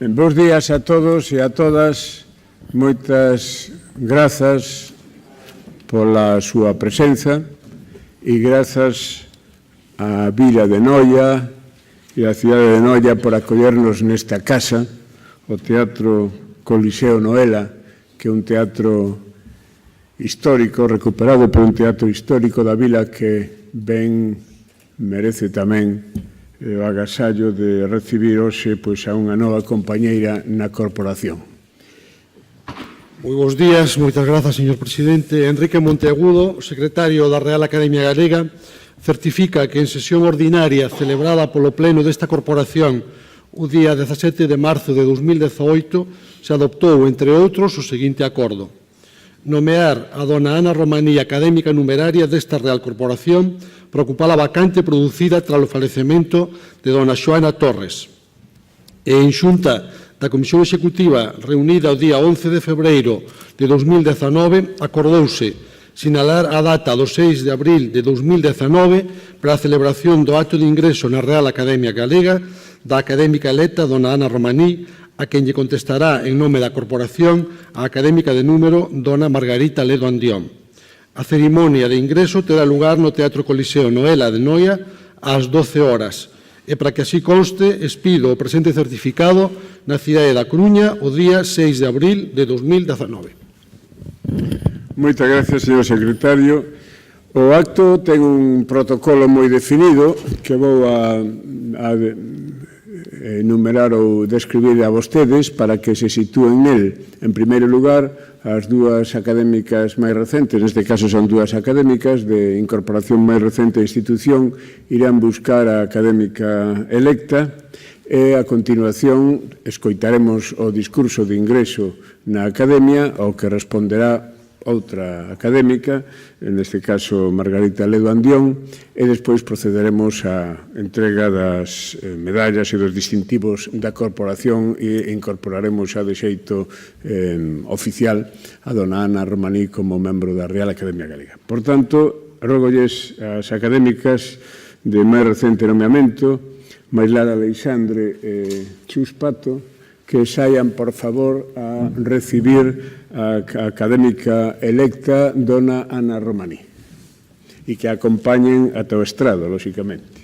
Bos días a todos e a todas. Moitas grazas pola súa presenza e grazas á Vila de Noia e á cidade de Noia por acollernos nesta casa, o Teatro Coliseo Noela, que é un teatro histórico, recuperado por un teatro histórico da vila que ben merece tamén o agasallo de recibir hoxe a unha nova compañeira na corporación. Moi bons días, moitas grazas, señor presidente. Enrique Monteagudo, secretario da Real Academia Galega, certifica que en sesión ordinaria celebrada polo Pleno desta corporación o día 17 de marzo de 2018 se adoptou, entre outros, o seguinte acordo: nomear a dona Ana Romaní académica numeraria desta Real Corporación para ocupar a vacante producida tras o falecemento de dona Xoana Torres. E en xunta da Comisión Executiva reunida o día 11 de febreiro de 2019 acordouse sinalar a data do 6 de abril de 2019 para a celebración do acto de ingreso na Real Academia Galega da académica electa dona Ana Romaní, a quen lle contestará en nome da corporación a académica de número dona Margarita Ledo Andión. A cerimonia de ingreso terá lugar no Teatro Coliseo Noela de Noia ás 12 horas. E para que así conste, expido o presente certificado na cidade da Coruña o día 6 de abril de 2019. Moitas gracias, señor secretario. O acto ten un protocolo moi definido que vou a enumerar ou describir a vostedes para que se sitúen nel. En primeiro lugar, as dúas académicas máis recentes, neste caso son dúas académicas de incorporación máis recente a institución, irán buscar a académica electa e, a continuación, escoitaremos o discurso de ingreso na academia, ao que responderá outra académica, neste caso Margarita Ledo Andión, e despois procederemos á entrega das medallas e dos distintivos da corporación e incorporaremos xa de xeito oficial a dona Ana Romaní como membro da Real Academia Galega. Por tanto, rógolles ás académicas de máis recente nomeamento, Maislara Aleixandre e Chus Pato, que saian, por favor, a recibir a académica electa dona Ana Romaní e que a acompañen ata o estrado, lóxicamente.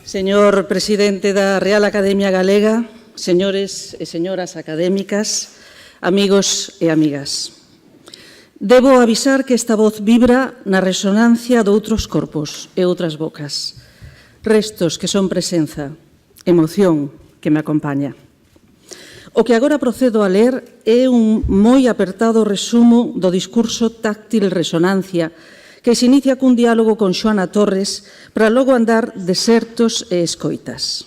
Señor presidente da Real Academia Galega, señores e señoras académicas, amigos e amigas. Debo avisar que esta voz vibra na resonancia de outros corpos e outras bocas, restos que son presenza, emoción que me acompaña. O que agora procedo a ler é un moi apertado resumo do discurso táctil resonancia que se inicia cun diálogo con Xoana Torres para logo andar desertos e escoitas.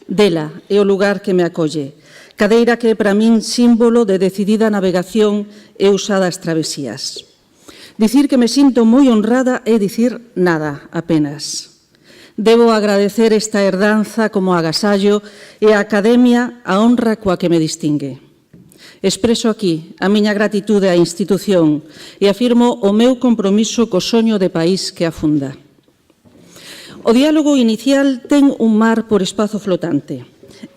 Dela é o lugar que me acolle, cadeira que é para min símbolo de decidida navegación e usadas travesías. Dicir que me sinto moi honrada é dicir nada, apenas. Debo agradecer esta herdanza como agasallo e a Academia a honra coa que me distingue. Expreso aquí a miña gratitude á institución e afirmo o meu compromiso co soño de país que afunda. O diálogo inicial ten un mar por espazo flotante,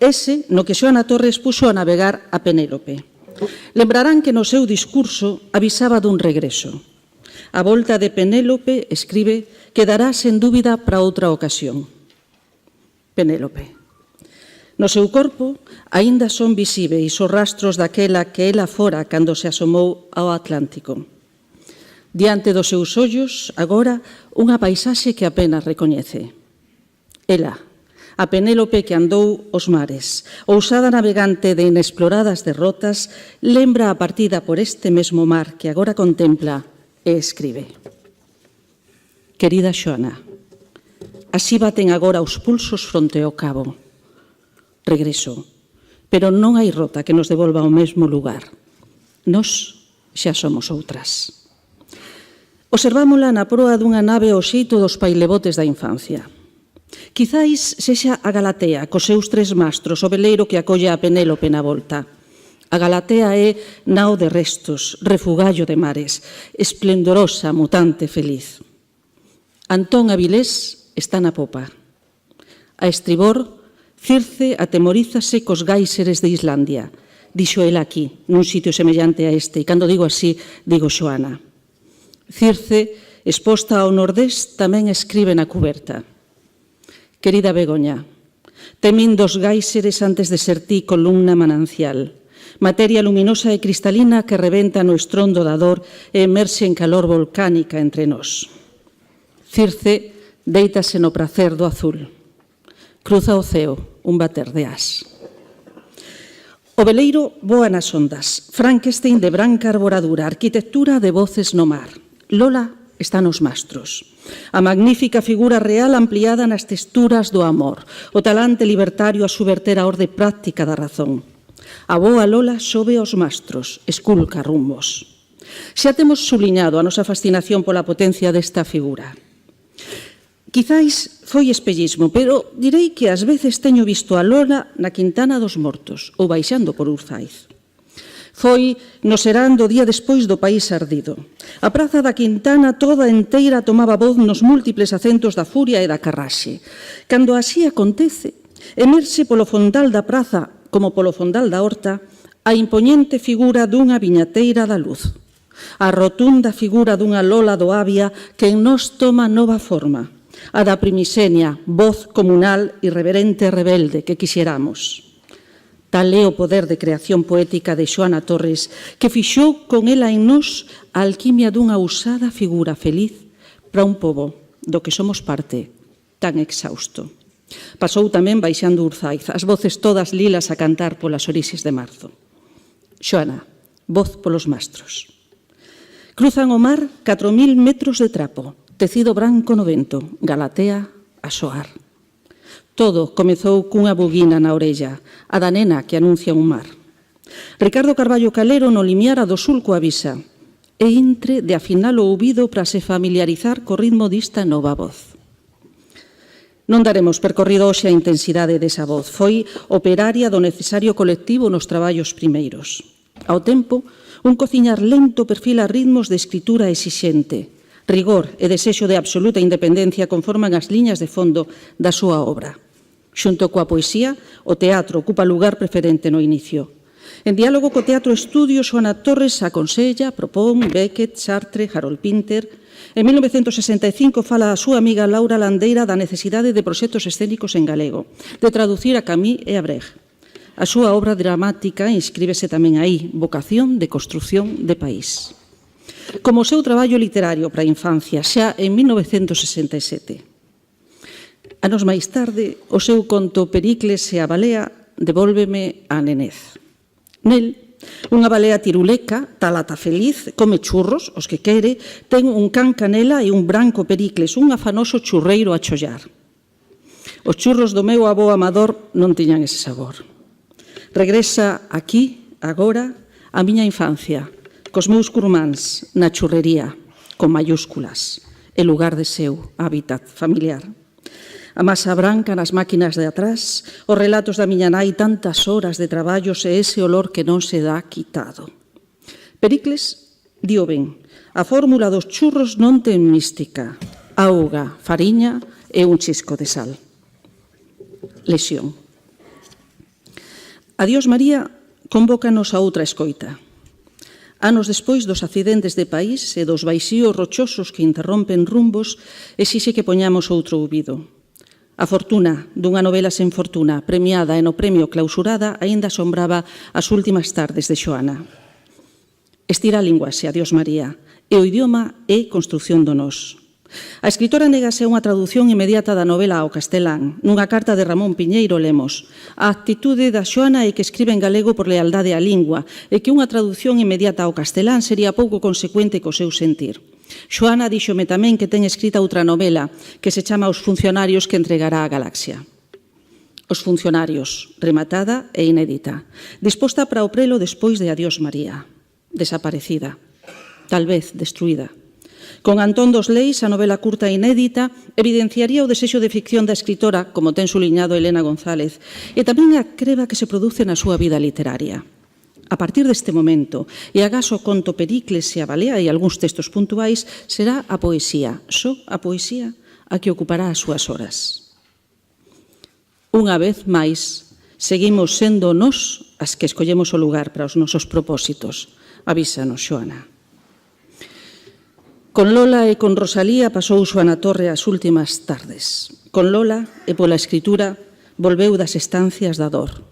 ese no que Xoana Torres puxo a navegar a Penélope. Lembrarán que no seu discurso avisaba dun regreso. A volta de Penélope, escribe, quedará sen dúbida para outra ocasión. Penélope. No seu corpo aínda son visíveis os rastros daquela que ela fora cando se asomou ao Atlántico. Diante dos seus ollos, agora, unha paisaxe que apenas recoñece. Ela, a Penélope que andou os mares, ousada navegante de inexploradas derrotas, lembra a partida por este mesmo mar que agora contempla e escribe. Querida Xoana, así baten agora os pulsos fronte ao cabo. regreso. Pero non hai rota que nos devolva ao mesmo lugar. Nós xa somos outras. Observámola na proa dunha nave ao xeito dos pailebotes da infancia. Quizáis sexa a Galatea, cos seus 3 mastros, o veleiro que acolle a Penélope na volta. A Galatea é nao de restos, refugallo de mares, esplendorosa, mutante, feliz. Antón Avilés está na popa. A estribor, Circe atemorízase cos gáiseres de Islandia. Dixo ela aquí, nun sitio semellante a este, e cando digo así, digo Xoana. Circe, exposta ao nordés, tamén escribe na cuberta. Querida Begoña, temín dos gáiseres antes de ser ti columna manancial, materia luminosa e cristalina que rebenta no estrondo da dor e emerxe en calor volcánica entre nós. Circe deítase no pracer do azul. Cruza o ceo, un bater de as. O veleiro voa nas ondas. Frankenstein de branca arboradura, arquitectura de voces no mar. Lola está nos mastros. A magnífica figura real ampliada nas texturas do amor. O talante libertario a subverter a orde práctica da razón. A boa Lola sobe aos mastros, esculca rumbos. Xa temos subliñado a nosa fascinación pola potencia desta figura. Quizáis foi espellismo, pero direi que ás veces teño visto a Lola na Quintana dos Mortos ou baixando por Urzaiz. Foi no serán do día despois do país ardido. A praza da Quintana toda enteira tomaba voz nos múltiples acentos da furia e da carraxe. Cando así acontece, emerxe polo fondal da praza como polo fondal da horta a impoñente figura dunha viñateira da luz. A rotunda figura dunha Lola do Avia que en nós toma nova forma. A da primixenia, voz comunal, irreverente e rebelde que quixeramos. Tal é o poder de creación poética de Xoana Torres, que fixou con ela en nós a alquimia dunha usada figura feliz para un pobo do que somos parte, tan exhausto. Pasou tamén baixando Urzaiz, as voces todas lilas a cantar polas orixes de marzo. Xoana, voz polos mastros. Cruzan o mar 4.000 metros de trapo, tecido branco no vento, Galatea a soar. Todo comezou cunha buguina na orella, a da nena que anuncia un mar. Ricardo Carballo Calero no limiar do sulco avisa e entre de afinar o ouvido para se familiarizar co ritmo dista nova voz. Non daremos percorrido hoxe a intensidade desa voz. Foi operaria do necesario colectivo nos traballos primeiros. Ao tempo, un cociñar lento perfila ritmos de escritura exixente. Rigor e desexo de absoluta independencia conforman as liñas de fondo da súa obra. Xunto coa poesía, o teatro ocupa lugar preferente no inicio. En diálogo co teatro estudio, Xoana Torres aconsella, propón Beckett, Sartre, Harold Pinter. En 1965 fala a súa amiga Laura Landeira da necesidade de proxectos escénicos en galego, de traducir a Camus e a Brecht. A súa obra dramática inscríbese tamén aí, vocación de construción de país. Como o seu traballo literario para a infancia, xa en 1967. Anos máis tarde, o seu conto Pericles e a balea devólveme a nenez. Nel, unha balea tiruleca, talata feliz, come churros, os que quere, ten un can canela e un branco Pericles, un afanoso churreiro a chollar. Os churros do meu avó Amador non tiñan ese sabor. Regresa aquí, agora, a miña infancia, cos meus curmáns na churrería, con mayúsculas, el lugar de seu hábitat familiar. A masa branca nas máquinas de atrás, os relatos da miña nai, tantas horas de traballos e ese olor que non se dá quitado. Pericles dio ben, a fórmula dos churros non ten mística, auga, fariña e un chisco de sal. Lesión. Adiós María convócanos a outra escoita. Anos despois dos accidentes de país e dos baixíos rochosos que interrompen rumbos, exixe que poñamos outro ouvido. A fortuna dunha novela sen fortuna, premiada e no premio clausurada, aínda asombraba as últimas tardes de Xoana. Estira a linguaxe, adiós María, e o idioma é construción do nós. A escritora negase a unha traducción inmediata da novela ao castelán. Nunha carta de Ramón Piñeiro lemos: a actitude da Xoana é que escribe en galego por lealdade á lingua e que unha traducción inmediata ao castelán sería pouco consecuente co seu sentir. Xoana díxome tamén que ten escrita outra novela que se chama Os funcionarios que entregará a galaxia. Os funcionarios, rematada e inédita. Disposta para o prelo despois de Adiós María. Desaparecida. Tal vez destruída. Con Antón dos Leis, a novela curta inédita evidenciaría o desexo de ficción da escritora, como ten suliñado Elena González, e tamén a creba que se produce na súa vida literaria. A partir deste momento, e agás o conto Pericles e a Balea e algúns textos puntuais, será a poesía, só a poesía, a que ocupará as súas horas. Unha vez máis, seguimos sendo nós as que escollemos o lugar para os nosos propósitos. Avísanos, Xoana. Con Lola e con Rosalía pasou Xoana Torre as últimas tardes. Con Lola e pola escritura volveu das estancias da dor.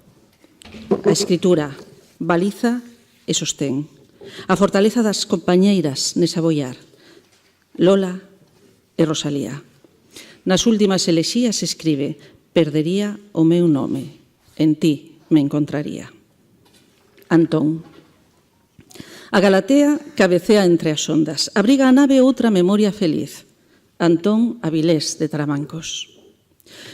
A escritura, baliza e sostén. A fortaleza das compañeiras nesa boiar. Lola e Rosalía. Nas últimas elexías escribe: perdería o meu nome, en ti me encontraría. Antón. A Galatea cabecea entre as ondas. Abriga a nave outra memoria feliz. Antón Avilés de Taramancos.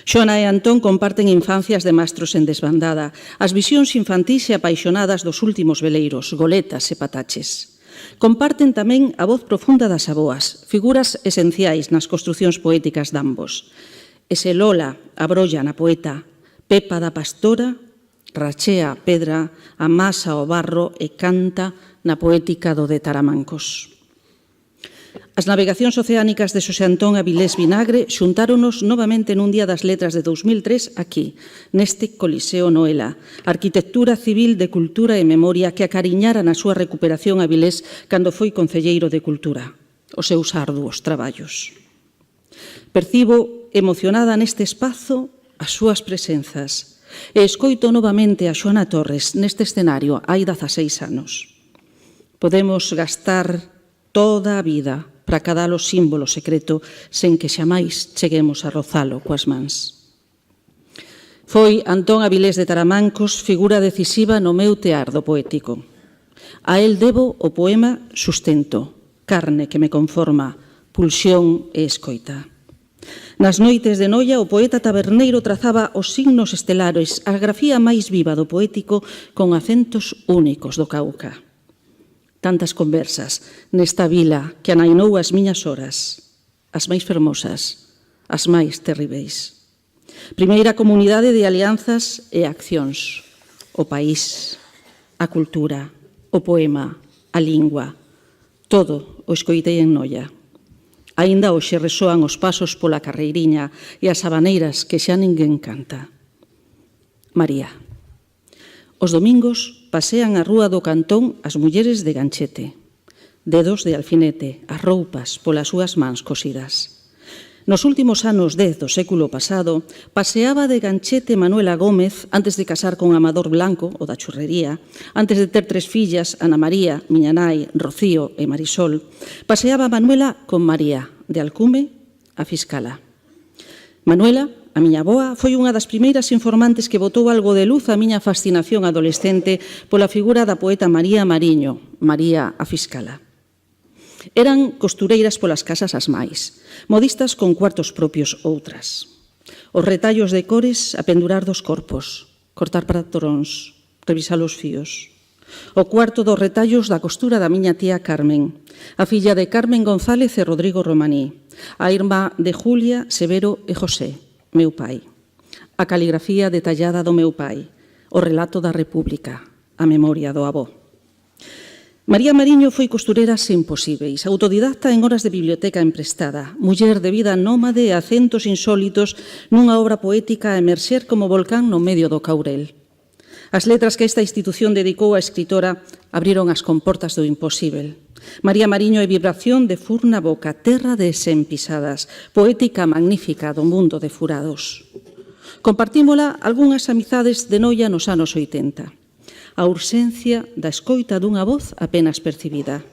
Xoana e Antón comparten infancias de mastros en desbandada, as visións infantís e apaixonadas dos últimos veleiros, goletas e pataches. Comparten tamén a voz profunda das aboas, figuras esenciais nas construcións poéticas d'ambos. E se Lola abrolla na poeta, Pepa da pastora, rachea a pedra, amasa o barro e canta na poética do de Taramancos. As navegacións oceánicas de Xosé Antón Avilés Vinagre xuntáronos novamente nun Día das Letras de 2003 aquí, neste Coliseo Noela, arquitectura civil de cultura e memoria que acariñara na súa recuperación Avilés cando foi concelleiro de Cultura, os seus arduos traballos. Percibo emocionada neste espazo as súas presenzas e escoito novamente a Xoana Torres neste escenario hai 16 anos. Podemos gastar toda a vida para cadar o símbolo secreto sen que xamais cheguemos a rozalo coas mans. Foi Antón Avilés de Taramancos figura decisiva no meu teardo poético. A el debo o poema Sustento, carne que me conforma, pulsión e escoita. Nas noites de noia, o poeta taberneiro trazaba os signos estelares, a grafía máis viva do poético con acentos únicos do Cauca. Tantas conversas nesta vila que anainou as miñas horas, as máis fermosas, as máis terríveis. Primeira comunidade de alianzas e accións, o país, a cultura, o poema, a lingua, todo o escoitei en Noia. Aínda hoxe resoan os pasos pola carreiriña e as habaneiras que xa ninguén canta. María. Os domingos pasean a rúa do Cantón as mulleres de ganchete, dedos de alfinete, as roupas polas súas mans cosidas. Nos últimos anos 10 do século pasado, paseaba de ganchete Manuela Gómez antes de casar con Amador Blanco, o da churrería, antes de ter 3 fillas, Ana María, miña nai, Rocío e Marisol. Paseaba Manuela con María, de alcume a fiscala. Manuela, a miña avoa, foi unha das primeiras informantes que botou algo de luz a miña fascinación adolescente pola figura da poeta María Mariño, María a fiscala. Eran costureiras polas casas as máis, modistas con cuartos propios outras. Os retallos de cores a pendurar dos corpos, cortar patroróns, revisar os fíos. O cuarto dos retallos da costura da miña tía Carmen, a filla de Carmen González e Rodrigo Romaní, a irmá de Julia, Severo e José, meu pai. A caligrafía detallada do meu pai, o relato da República, a memoria do avó. María Mariño foi costureras imposíveis, autodidacta en horas de biblioteca emprestada, muller de vida nómade e acentos insólitos nunha obra poética a emerxer como volcán no medio do Caurel. As letras que esta institución dedicou á escritora abriron as comportas do imposíbel. María Mariño é vibración de furna boca, terra de sempisadas, poética magnífica do mundo de furados. Compartímola algunhas amizades de Noia nos anos 80. A urxencia da escoita dunha voz apenas percibida.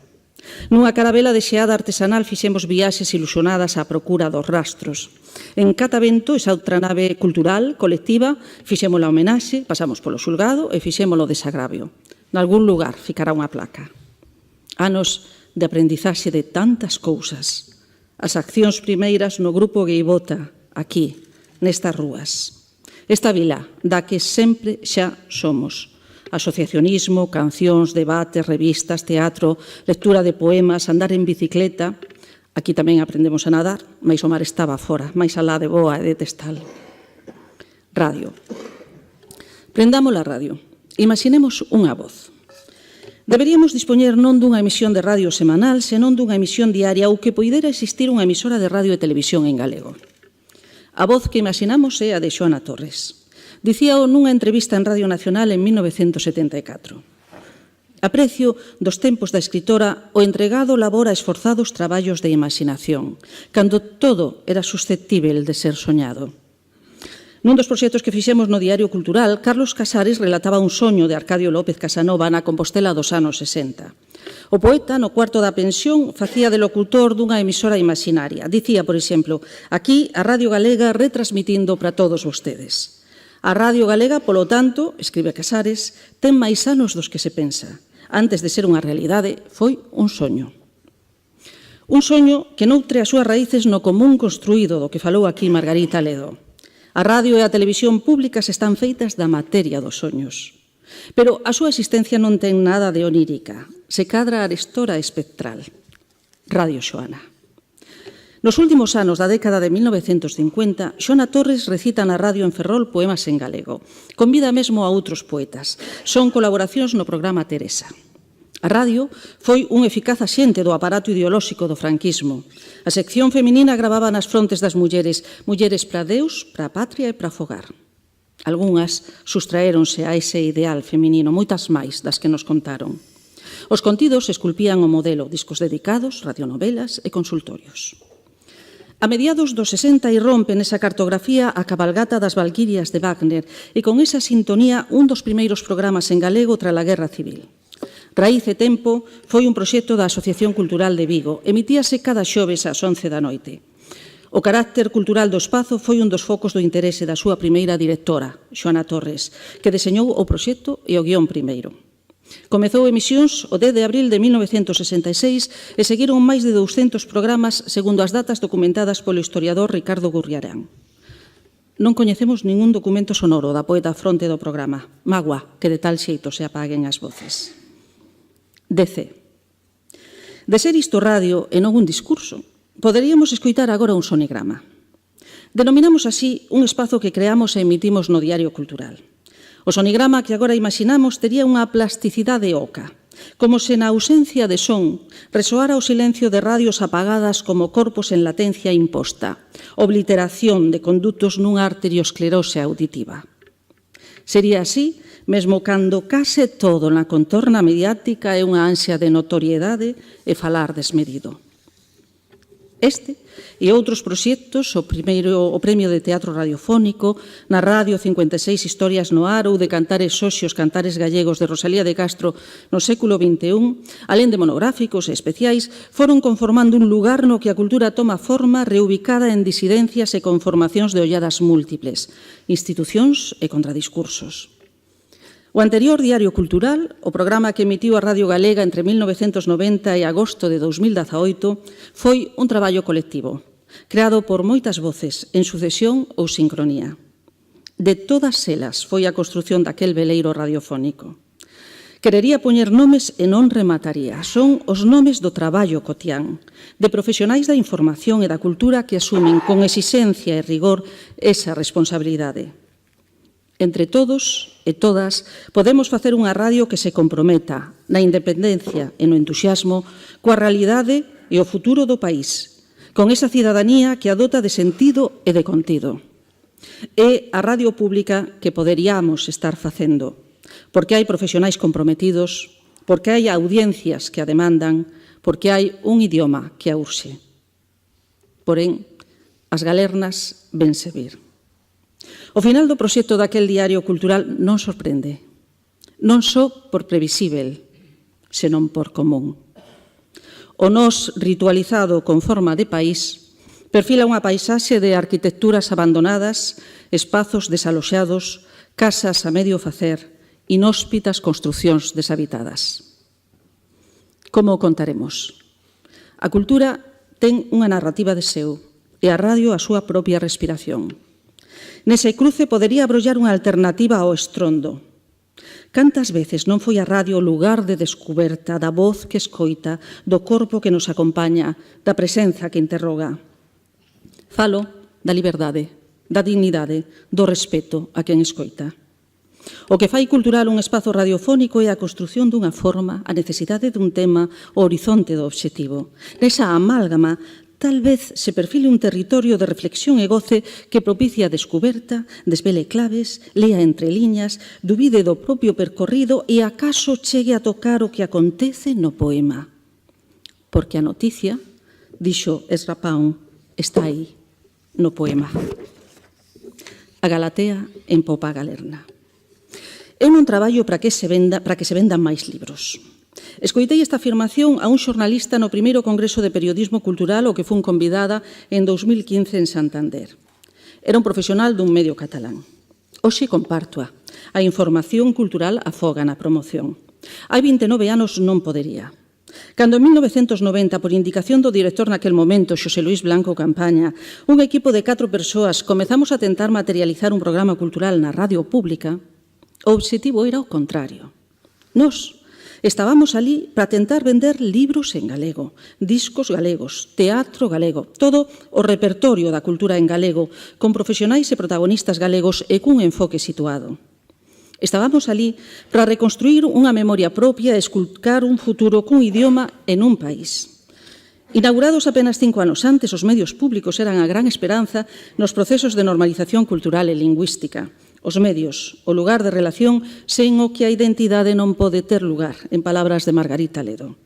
Nunha carabela de xeada artesanal fixemos viaxes ilusionadas á procura dos rastros. En Catavento, esa outra nave cultural, colectiva, fixemos a homenaxe, pasamos polo xulgado e fixemos o desagravio. Nalgún lugar ficará unha placa. Anos de aprendizaxe de tantas cousas. As accións primeiras no grupo Gueibota, aquí, nestas rúas. Esta vila da que sempre xa somos. Asociacionismo, cancións, debates, revistas, teatro, lectura de poemas, andar en bicicleta. Aquí tamén aprendemos a nadar, mais o mar estaba fora, máis alá de boa e de testal. Radio. Prendamos a radio. Imaginemos unha voz. Deberíamos dispoñer non dunha emisión de radio semanal, senón dunha emisión diaria ou que poidera existir unha emisora de radio e televisión en galego. A voz que imaginamos é a de Xoana Torres. Dicíao nunha entrevista en Radio Nacional en 1974. Aprecio dos tempos da escritora o entregado labor a esforzados traballos de imaginación, cando todo era susceptível de ser soñado. Nun dos proxectos que fixemos no Diario Cultural, Carlos Casares relataba un soño de Arcadio López Casanova na Compostela dos anos 60. O poeta, no cuarto da pensión, facía de locutor dunha emisora imaginaria. Dicía, por exemplo, aquí a Radio Galega retransmitindo para todos vostedes. A Radio Galega, polo tanto, escribe Casares, ten máis anos dos que se pensa. Antes de ser unha realidade, foi un soño. Un soño que noutre as súas raíces no común construído do que falou aquí Margarita Ledo. A radio e a televisión públicas están feitas da materia dos soños. Pero a súa existencia non ten nada de onírica. Se cadra a arestora espectral. Radio Xoana. Nos últimos anos da década de 1950, Xoana Torres recita na radio en Ferrol poemas en galego. Convida mesmo a outros poetas. Son colaboracións no programa Teresa. A radio foi un eficaz axente do aparato ideolóxico do franquismo. A sección feminina gravaba nas frontes das mulleres para Deus, para a patria e para fogar. Algunhas sustraéronse a ese ideal feminino, moitas máis das que nos contaron. Os contidos esculpían o modelo, discos dedicados, radionovelas e consultorios. A mediados dos 60 irrompe nesa cartografía a cabalgata das Valquirias de Wagner e con esa sintonía un dos primeiros programas en galego tras a Guerra Civil. Raíz e Tempo foi un proxecto da Asociación Cultural de Vigo. Emitíase cada xoves ás 11 da noite. O carácter cultural do espazo foi un dos focos do interese da súa primeira directora, Xoana Torres, que deseñou o proxecto e o guión primeiro. Comezou emisións o 10 de abril de 1966 e seguiron máis de 200 programas segundo as datas documentadas polo historiador Ricardo Gurriarán. Non coñecemos ningún documento sonoro da poeta fronte do programa. Magua, que de tal xeito se apaguen as voces. DC. De ser isto radio e non un discurso, poderíamos escoitar agora un sonigrama. Denominamos así un espazo que creamos e emitimos no Diario Cultural. O sonigrama que agora imaginamos tería unha plasticidade oca, como se na ausencia de son resoara o silencio de radios apagadas como corpos en latencia imposta, obliteración de condutos nunha arteriosclerose auditiva. Sería así, mesmo cando case todo na contorna mediática é unha ansia de notoriedade e falar desmedido. Este e outros proxectos, o Premio de Teatro Radiofónico, na Radio 56 Historias no Ar ou de Cantares Xoxios, Cantares Gallegos de Rosalía de Castro no século XXI, alén de monográficos e especiais, foron conformando un lugar no que a cultura toma forma reubicada en disidencias e conformacións de olladas múltiples, institucións e contradiscursos. O anterior Diario Cultural, o programa que emitiu a Radio Galega entre 1990 e agosto de 2018, foi un traballo colectivo, creado por moitas voces en sucesión ou sincronía. De todas elas foi a construción daquel veleiro radiofónico. Querería poñer nomes e non remataría. Son os nomes do traballo cotián, de profesionais da información e da cultura que asumen con exixencia e rigor esa responsabilidade. Entre todos e todas, podemos facer unha radio que se comprometa na independencia e no entusiasmo coa realidade e o futuro do país, con esa cidadanía que adota de sentido e de contido. É a radio pública que poderíamos estar facendo, porque hai profesionais comprometidos, porque hai audiencias que a demandan, porque hai un idioma que a urxe. Porén, as galernas vense vir. O final do proxecto daquel Diario Cultural non sorprende, non só por previsível, senón por común. O nos ritualizado con forma de país perfila unha paisaxe de arquitecturas abandonadas, espazos desaloxados, casas a medio facer, inhóspitas construcións deshabitadas. Como o contaremos? A cultura ten unha narrativa de seu e a radio a súa propia respiración. Nese cruce podería abrollar unha alternativa ao estrondo. Cantas veces non foi a radio o lugar de descuberta da voz que escoita, do corpo que nos acompaña, da presenza que interroga. Falo da liberdade, da dignidade, do respeto a quen escoita. O que fai cultural un espazo radiofónico é a construción dunha forma, a necesidade dun tema, o horizonte do obxectivo. Nesa amálgama, tal vez se perfile un territorio de reflexión e goce que propicia a descuberta, desvele claves, lea entre liñas, dubide do propio percorrido e acaso chegue a tocar o que acontece no poema. Porque a noticia, dixo Ezra Pound, está aí, no poema. A Galatea en Popa Galerna. Eu non traballo para que se vendan máis libros. Escoitei esta afirmación a un xornalista no primeiro Congreso de Periodismo Cultural ao que fun convidada en 2015 en Santander. Era un profesional dun medio catalán. Hoxe compártoa. A información cultural afoga na promoción. Hai 29 anos non podería. Cando en 1990, por indicación do director naquel momento, Xosé Luís Blanco Campaña, un equipo de 4 persoas comezamos a tentar materializar un programa cultural na radio pública, o obxectivo era o contrario. Nós estábamos ali para tentar vender libros en galego, discos galegos, teatro galego, todo o repertorio da cultura en galego, con profesionais e protagonistas galegos e cun enfoque situado. Estábamos ali para reconstruir unha memoria propia e esculcar un futuro cun idioma en un país. Inaugurados apenas 5 anos antes, os medios públicos eran a gran esperanza nos procesos de normalización cultural e lingüística. Os medios, o lugar de relación sen o que a identidade non pode ter lugar, en palabras de Margarita Ledo.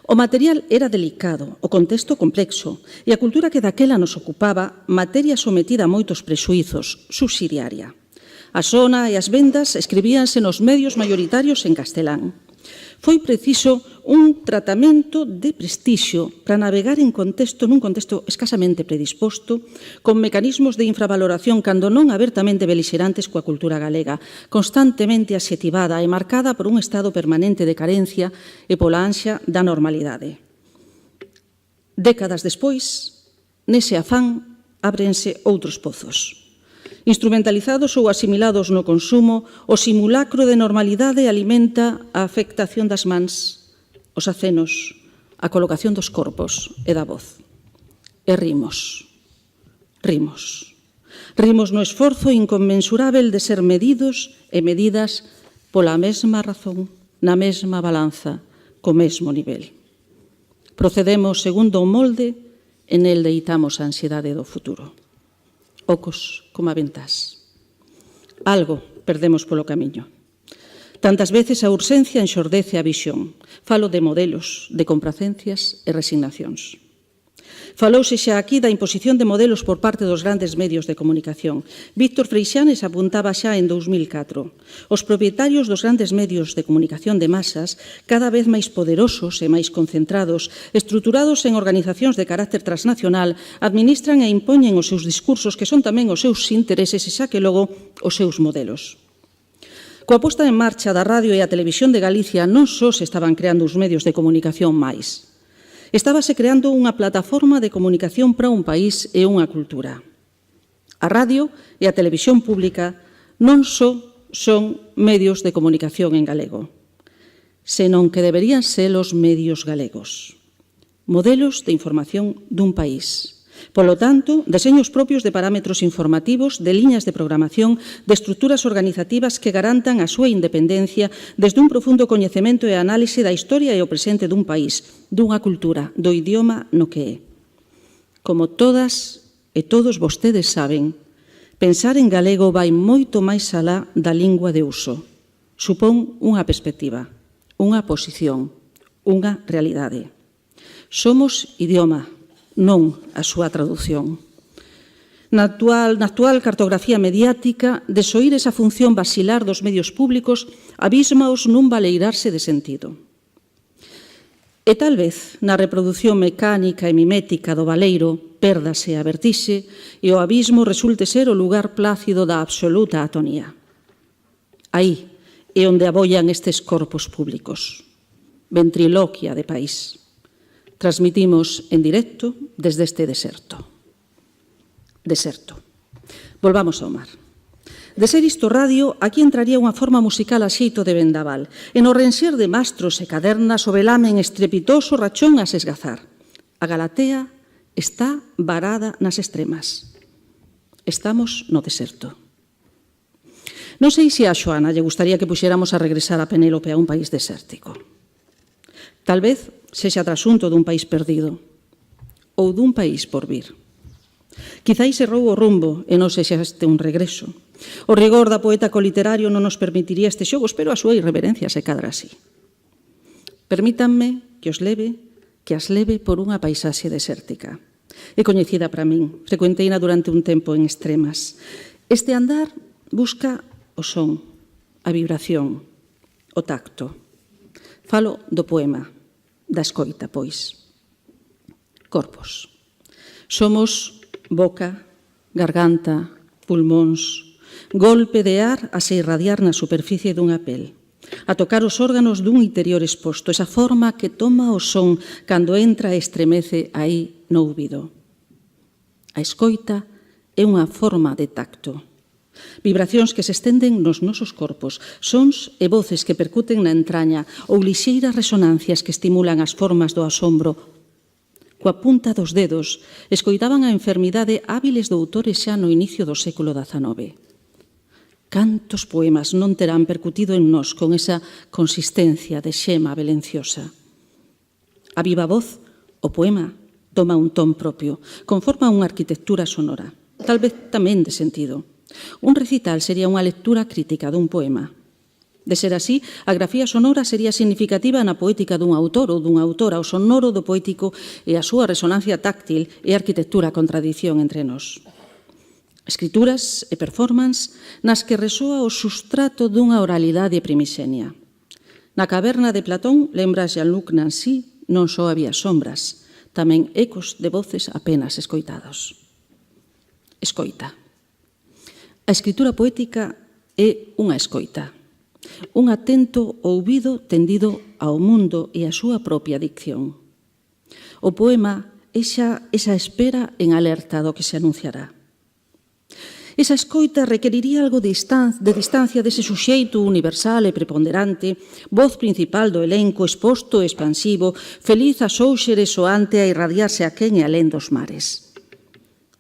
O material era delicado, o contexto complexo, e a cultura que daquela nos ocupaba, materia sometida a moitos prexuizos, subsidiaria. A sona e as vendas escribíanse nos medios maioritarios en castelán. Foi preciso un tratamento de prestixio para navegar nun contexto escasamente predisposto, con mecanismos de infravaloración cando non abertamente belixerantes coa cultura galega, constantemente adxetivada e marcada por un estado permanente de carencia e pola ansia da normalidade. Décadas despois, nese afán, ábrense outros pozos. Instrumentalizados ou asimilados no consumo, o simulacro de normalidade alimenta a afectación das mans, os acenos, a colocación dos corpos e da voz. E rimos. Rimos no esforzo inconmensurável de ser medidos e medidas pola mesma razón, na mesma balanza, co mesmo nivel. Procedemos segundo o molde e nel deitamos a ansiedade do futuro. Ocos como aventás. Algo perdemos polo camiño. Tantas veces a urxencia enxordece a visión. Falo de modelos, de compracencias e resignacións. Falouse xa aquí da imposición de modelos por parte dos grandes medios de comunicación. Víctor Freixanes apuntaba xa en 2004. Os propietarios dos grandes medios de comunicación de masas, cada vez máis poderosos e máis concentrados, estruturados en organizacións de carácter transnacional, administran e impoñen os seus discursos, que son tamén os seus intereses e xa que logo os seus modelos. Coa posta en marcha da radio e a televisión de Galicia non só se estaban creando os medios de comunicación máis, estábase creando unha plataforma de comunicación para un país e unha cultura. A radio e a televisión pública non só son medios de comunicación en galego, senón que deberían ser os medios galegos, modelos de información dun país. Polo tanto, deseños propios de parámetros informativos, de liñas de programación, de estruturas organizativas que garantan a súa independencia desde un profundo coñecemento e análise da historia e o presente dun país, dunha cultura, do idioma no que é. Como todas e todos vostedes saben, pensar en galego vai moito máis alá da lingua de uso. Supón unha perspectiva, unha posición, unha realidade. Somos idioma, non a súa traducción. Na actual cartografía mediática, desoír esa función basilar dos medios públicos abismaos nun baleirarse de sentido. E tal vez, na reproducción mecánica e mimética do baleiro, pérdase a vertixe e o abismo resulte ser o lugar plácido da absoluta atonía. Aí é onde abollan estes corpos públicos. Ventriloquia de país. Transmitimos en directo desde este deserto. Deserto. Volvamos ao mar. De ser isto radio, aquí entraría unha forma musical a xeito de vendaval, e no renxer de mastros e cadernas o velamen estrepitoso rachón a se esgazar. A Galatea está varada nas extremas. Estamos no deserto. Non sei se a Xoana lle gustaría que puxéramos a regresar a Penélope a un país desértico. Tal vez sexa trasunto dun país perdido ou dun país por vir. Quizáis errou o rumbo e non sexa este un regreso. O rigor da poeta coliterario non nos permitiría este xogo, pero a súa irreverencia se cadra así. Permítanme que as leve por unha paisaxe desértica. É coñecida para min, frecuenteina durante un tempo en extremas. Este andar busca o son, a vibración, o tacto. Falo do poema, da escoita, pois. Corpos. Somos boca, garganta, pulmóns, golpe de ar a se irradiar na superficie dunha pel, a tocar os órganos dun interior exposto, esa forma que toma o son cando entra e estremece aí no ouvido. A escoita é unha forma de tacto. Vibracións que se estenden nos nosos corpos, sons e voces que percuten na entraña ou lixeiras resonancias que estimulan as formas do asombro. Coa punta dos dedos, escoitaban a enfermidade hábiles doutores xa no inicio do século XIX. Cantos poemas non terán percutido en nós con esa consistencia de xema velenciosa. A viva voz, o poema, toma un ton propio, conforma unha arquitectura sonora, tal vez tamén de sentido. Un recital sería unha lectura crítica dun poema. De ser así, a grafía sonora sería significativa na poética dun autor ou dunha autora, o sonoro do poético e a súa resonancia táctil e a arquitectura con tradición entre nós. Escrituras e performance nas que resoa o sustrato dunha oralidade primixenia. Na caverna de Platón, lembra Jean-Luc Nancy, non só había sombras, tamén ecos de voces apenas escoitados. Escoita. A escritura poética é unha escoita. Un atento ouvido tendido ao mundo e a súa propia dicción. O poema é xa esa espera en alerta do que se anunciará. Esa escoita requeriría algo de distancia dese suxeito universal e preponderante, voz principal do elenco exposto e expansivo, feliz a sóuxere soante a irradiarse a quen e alén dos mares.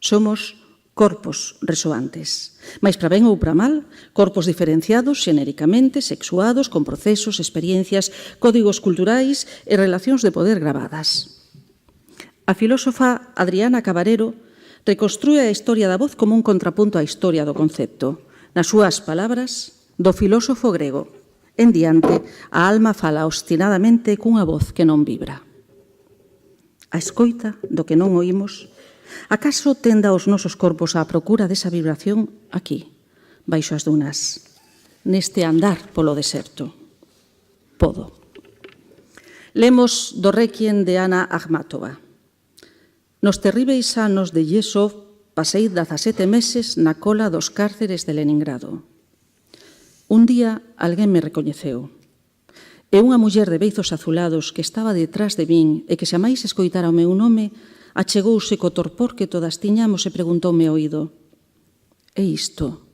Somos corpos resoantes, mais para ben ou para mal, corpos diferenciados xenéricamente, sexuados, con procesos, experiencias, códigos culturais e relacións de poder gravadas. A filósofa Adriana Cabarero reconstrúe a historia da voz como un contrapunto á historia do concepto. Nas súas palabras, do filósofo grego, en diante, a alma fala obstinadamente cunha voz que non vibra. A escoita do que non oímos, acaso tenda os nosos corpos á procura desa vibración aquí, baixo as dunas, neste andar polo deserto. Podo. Lemos do Requiem de Ana Akhmatova. Nos terríveis anos de Yesov pasei 17 meses na cola dos cárceres de Leningrado. Un día alguén me recoñeceu. E unha muller de beizos azulados que estaba detrás de min e que xamais escoitara o meu nome achegouse co torpor que todas tiñamos e preguntoume ao oído: "É isto?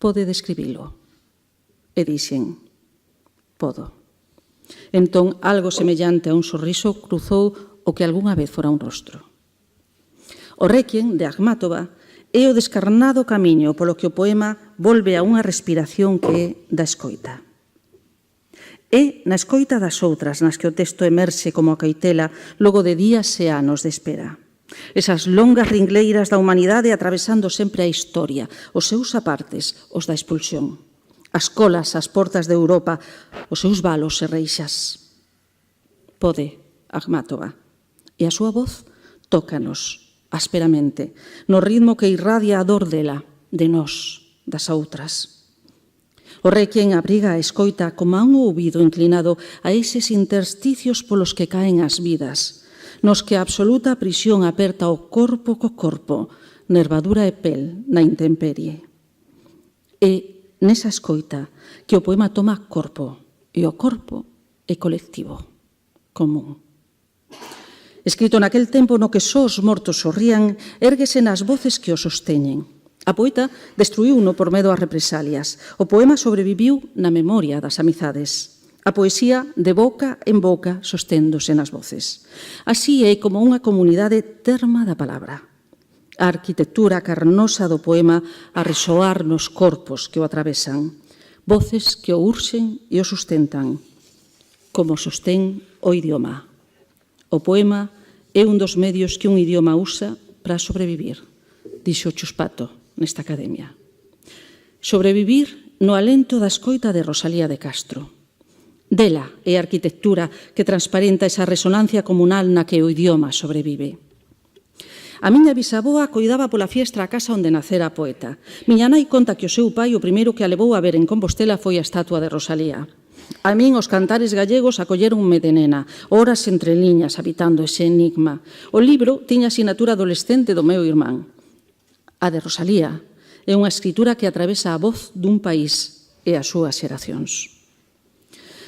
Pode describilo?" E dixen: "Podo." Entón, algo semellante a un sorriso cruzou o que algunha vez fora un rostro. O Requiem de Akhmatova é o descarnado camiño polo que o poema volve a unha respiración que é da escoita. É na escoita das outras nas que o texto emerxe como a coitela logo de días e anos de espera. Esas longas ringleiras da humanidade atravesando sempre a historia, os seus apartes, os da expulsión. As colas, as portas de Europa, os seus valos e reixas. Pode, Akhmatova, e a súa voz tócanos asperamente, no ritmo que irradia a dor dela, de nós, das outras. O Requiem abriga a escoita como a un ouvido inclinado a eses intersticios polos que caen as vidas, nos que a absoluta prisión aperta o corpo co corpo, nervadura e pel na intemperie. E nesa escoita que o poema toma corpo, e o corpo é colectivo, común. Escrito naquel tempo no que só os mortos sorrían, érguese nas voces que o sosteñen. A poeta destruíuno por medo ás represalias. O poema sobreviviu na memoria das amizades. A poesía de boca en boca sosténdose nas voces. Así é como unha comunidade terma da palabra. A arquitectura carnosa do poema a resoar nos corpos que o atravesan. Voces que o urxen e o sustentan, como sostén o idioma. O poema é un dos medios que un idioma usa para sobrevivir, dixo Chuspato nesta academia. Sobrevivir no alento da escoita de Rosalía de Castro. Dela é a arquitectura que transparenta esa resonancia comunal na que o idioma sobrevive. A miña bisaboa coidaba pola fiestra a casa onde nacera a poeta. Miña nai conta que o seu pai o primeiro que a levou a ver en Compostela foi a estatua de Rosalía. A min os cantares gallegos acolleronme de nena, horas entre liñas habitando ese enigma. O libro tiña asinatura adolescente do meu irmán. A de Rosalía é unha escritura que atravesa a voz dun país e as súas xeracións.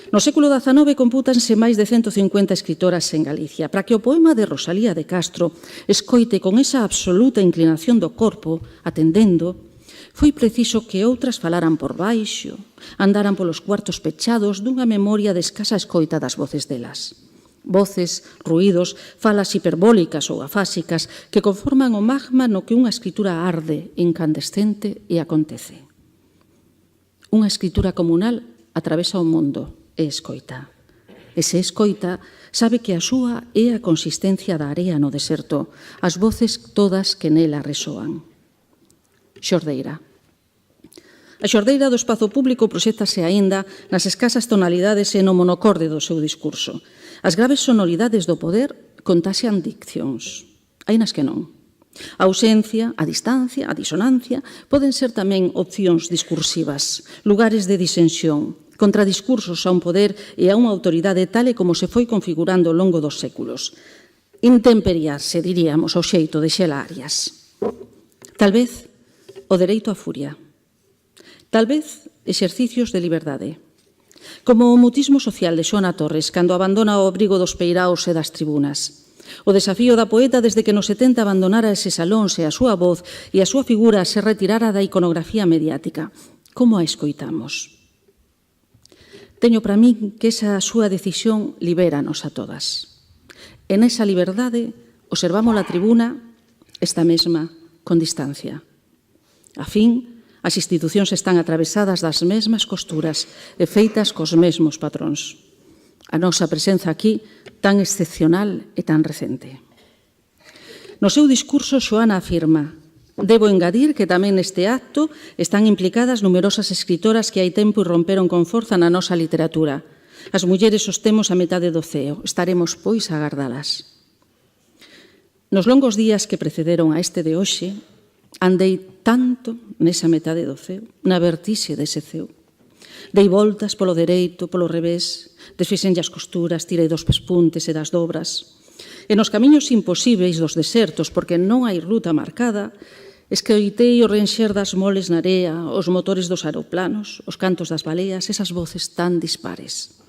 No século XIX compútanse máis de 150 escritoras en Galicia. Para que o poema de Rosalía de Castro escoite con esa absoluta inclinación do corpo, atendendo, foi preciso que outras falaran por baixo, andaran polos cuartos pechados dunha memoria de escasa escoita das voces delas. Voces, ruídos, falas hiperbólicas ou afásicas que conforman o magma no que unha escritura arde, incandescente e acontece. Unha escritura comunal atravesa o mundo e escoita. E se escoita, sabe que a súa é a consistencia da area no deserto, as voces todas que nela resoan. Xordeira. A xordeira do espazo público proxétase aínda nas escasas tonalidades e no monocorde do seu discurso. As graves sonoridades do poder contaxean diccións, ainas que non. A ausencia, a distancia, a disonancia poden ser tamén opcións discursivas, lugares de disensión, contradiscursos a un poder e a unha autoridade tal e como se foi configurando ao longo dos séculos. Intemperiarse, diríamos, ao xeito de Xela Arias. Tal vez o dereito á furia. Tal vez exercicios de liberdade. Como o mutismo social de Xoana Torres cando abandona o abrigo dos peiraos e das tribunas. O desafío da poeta desde que nos 70 abandonara ese salón e a súa voz e a súa figura se retirara da iconografía mediática. Como a escoitamos? Teño para min que esa súa decisión libéranos a todas. En esa liberdade observamos a tribuna, esta mesma, con distancia. A fin, as institucións están atravesadas das mesmas costuras e feitas cos mesmos patróns. A nosa presenza aquí, tan excepcional e tan recente. No seu discurso, Xoana afirma: debo engadir que tamén neste acto están implicadas numerosas escritoras que hai tempo irromperon con forza na nosa literatura. As mulleres sostemos a metade do ceo. Estaremos, pois, a agardalas. Nos longos días que precederon a este de hoxe, andei tanto nesa metade do ceo, na vertixe dese ceo. Dei voltas polo dereito, polo revés, desfixenlle as costuras, tirei dos pespuntes e das dobras. E nos camiños imposíveis dos desertos, porque non hai ruta marcada, escoitei o renxer das moles na area, os motores dos aeroplanos, os cantos das baleas, esas voces tan dispares.